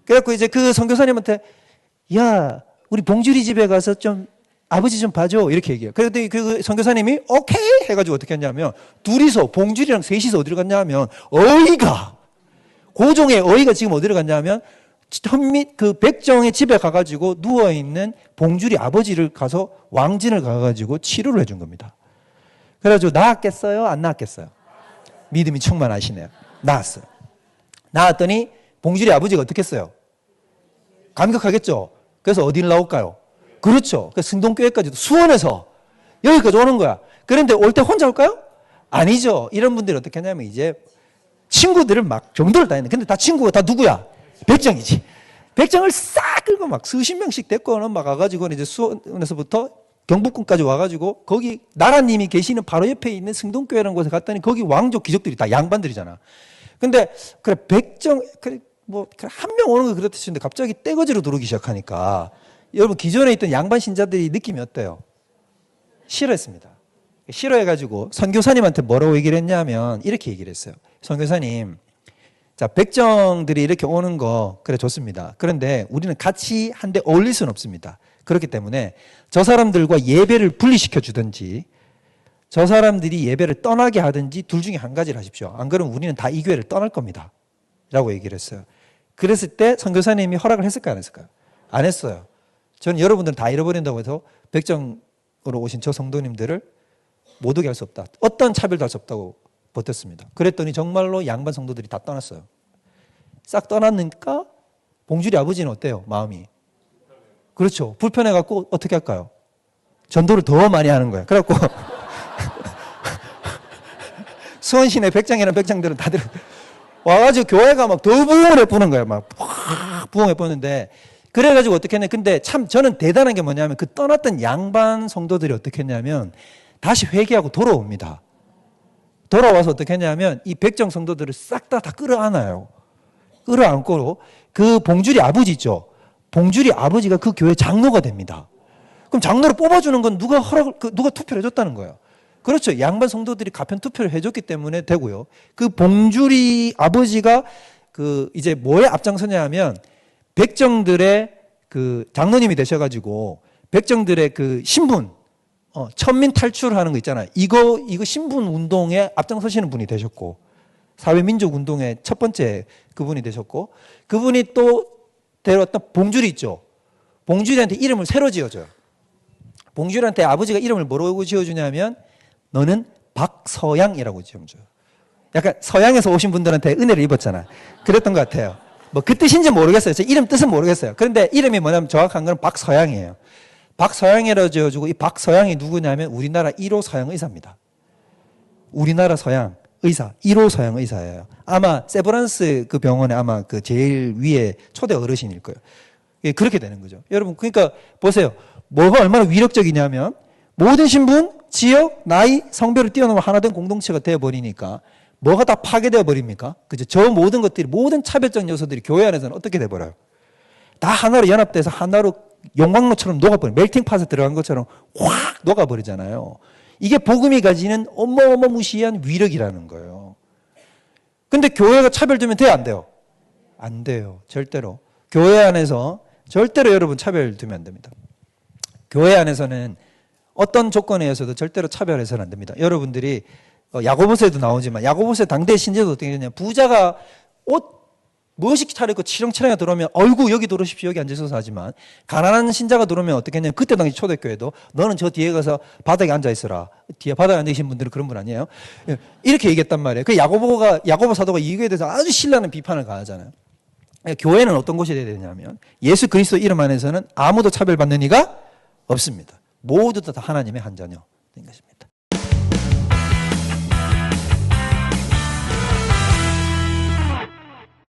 그래갖고 이제 그 선교사님한테 야 우리 봉주리 집에 가서 좀 아버지 좀 봐줘 이렇게 얘기해요. 그랬더니 그 선교사님이 오케이 해가지고 어떻게 했냐면 둘이서 봉주리랑 셋이서 어디로 갔냐면 어이가 고종의 어이가 지금 어디로 갔냐면 현미 그 백정의 집에 가가지고 누워 있는 봉주리 아버지를 가서 왕진을 가가지고 치료를 해준 겁니다. 그래가지고 나았겠어요? 안 나았겠어요? 믿음이 충만하시네요. 나았어요. 나았더니 봉주리 아버지가 어떻게 했어요? 감격하겠죠. 그래서 어디를 나올까요? 그렇죠. 그 승동교회까지도 수원에서 여기까지 오는 거야. 그런데 올 때 혼자 올까요? 아니죠. 이런 분들이 어떻게 하냐면 이제 친구들을 막 정도를 다 했는데 근데 다 친구가 다 누구야? 백정이지. 백정을 싹 끌고 막 수십 명씩 데리고 막 와가지고 이제 수원에서부터 경북궁까지 와가지고 거기 나라님이 계시는 바로 옆에 있는 승동교회라는 곳에 갔더니 거기 왕족 귀족들이 다 양반들이잖아. 근데 그래 백정 그래 뭐 한 명 오는 거 그렇다 치는데 갑자기 떼거지로 들어오기 시작하니까 여러분 기존에 있던 양반 신자들이 느낌이 어때요? 싫어했습니다. 싫어해가지고 선교사님한테 뭐라고 얘기를 했냐면 이렇게 얘기를 했어요. 선교사님, 자 백정들이 이렇게 오는 거 그래 좋습니다. 그런데 우리는 같이 한데 어울릴 수는 없습니다. 그렇기 때문에 저 사람들과 예배를 분리시켜 주든지 저 사람들이 예배를 떠나게 하든지 둘 중에 한 가지를 하십시오. 안 그러면 우리는 다 이 교회를 떠날 겁니다. 라고 얘기를 했어요. 그랬을 때 선교사님이 허락을 했을까요? 안 했을까요? 안 했어요. 저는 여러분들은 다 잃어버린다고 해서 백정으로 오신 저 성도님들을 못 오게 할 수 없다. 어떤 차별도 할 수 없다고 버텼습니다. 그랬더니 정말로 양반 성도들이 다 떠났어요. 싹 떠났으니까 봉주리 아버지는 어때요? 마음이. 그렇죠. 불편해갖고 어떻게 할까요? 전도를 더 많이 하는 거예요. 그래갖고 수원시내 백장이라는 백장들은 다들 와가지고 교회가 막 더 부흥을 해보는 거야. 막 부흥해 보는데 그래가지고 어떻게 했냐. 근데 참 저는 대단한 게 뭐냐면 그 떠났던 양반 성도들이 어떻게 했냐면 다시 회개하고 돌아옵니다. 돌아와서 어떻게 했냐면 이 백정 성도들을 싹 다 끌어안아요. 끌어안고 그 봉주리 아버지 있죠. 봉주리 아버지가 그 교회 장로가 됩니다. 그럼 장로를 뽑아주는 건 누가 투표를 해줬다는 거예요. 그렇죠. 양반 성도들이 가편 투표를 해줬기 때문에 되고요. 그 봉주리 아버지가 이제 뭐에 앞장서냐 하면 백정들의 장로님이 되셔가지고 백정들의 신분, 천민 탈출하는 거 있잖아요. 이거 신분 운동에 앞장서시는 분이 되셨고, 사회민족 운동의 첫 번째 그분이 되셨고, 그분이 또 데려왔던 봉주리 있죠. 봉주리한테 이름을 새로 지어줘요. 봉주리한테 아버지가 이름을 뭐라고 지어주냐면, 너는 박서양이라고 지어줘요. 약간 서양에서 오신 분들한테 은혜를 입었잖아. 그랬던 것 같아요. 뭐 그 뜻인지 모르겠어요. 제 이름 뜻은 모르겠어요. 그런데 이름이 뭐냐면 정확한 건 박서양이에요. 박서양이라고 지어주고 이 박서양이 누구냐면 우리나라 1호 서양 의사입니다. 우리나라 서양 의사, 1호 서양 의사예요. 아마 세브란스 그 병원에 아마 그 제일 위에 초대 어르신일 거예요. 예, 그렇게 되는 거죠. 여러분, 그러니까 보세요. 뭐가 얼마나 위력적이냐면 모든 신분, 지역, 나이, 성별을 뛰어넘어 하나된 공동체가 되어버리니까 뭐가 다 파괴되어 버립니까? 그죠? 저 모든 것들이, 모든 차별적 요소들이 교회 안에서는 어떻게 돼버려요? 다 하나로 연합돼서 하나로 용광로처럼 녹아버려. 멜팅팟에 들어간 것처럼 확 녹아버리잖아요. 이게 복음이 가지는 어마어마무시한 위력이라는 거예요. 근데 교회가 차별되면 돼요, 안 돼요? 안 돼요. 절대로. 교회 안에서 절대로 여러분 차별되면 안 됩니다. 교회 안에서는 어떤 조건에 의해서도 절대로 차별해서는 안 됩니다. 여러분들이 야고보서에도 나오지만 야고보서 당대 신제도 어떻게 되냐. 부자가 옷 멋있게 차려입고 치렁치렁하게 들어오면 어이구 여기 들어오십시오 여기 앉으셔서 하지만 가난한 신자가 들어오면 어떻게 했냐면 그때 당시 초대교회도 너는 저 뒤에 가서 바닥에 앉아있어라. 뒤에 바닥에 앉아계신 분들은 그런 분 아니에요? 이렇게 얘기했단 말이에요. 그 야고보 사도가 이거에 대해서 아주 신랄한 비판을 가하잖아요. 교회는 어떤 곳이 되어야 되냐면 예수 그리스도 이름 안에서는 아무도 차별받는 이가 없습니다. 모두 다 하나님의 한 자녀인 것입니다.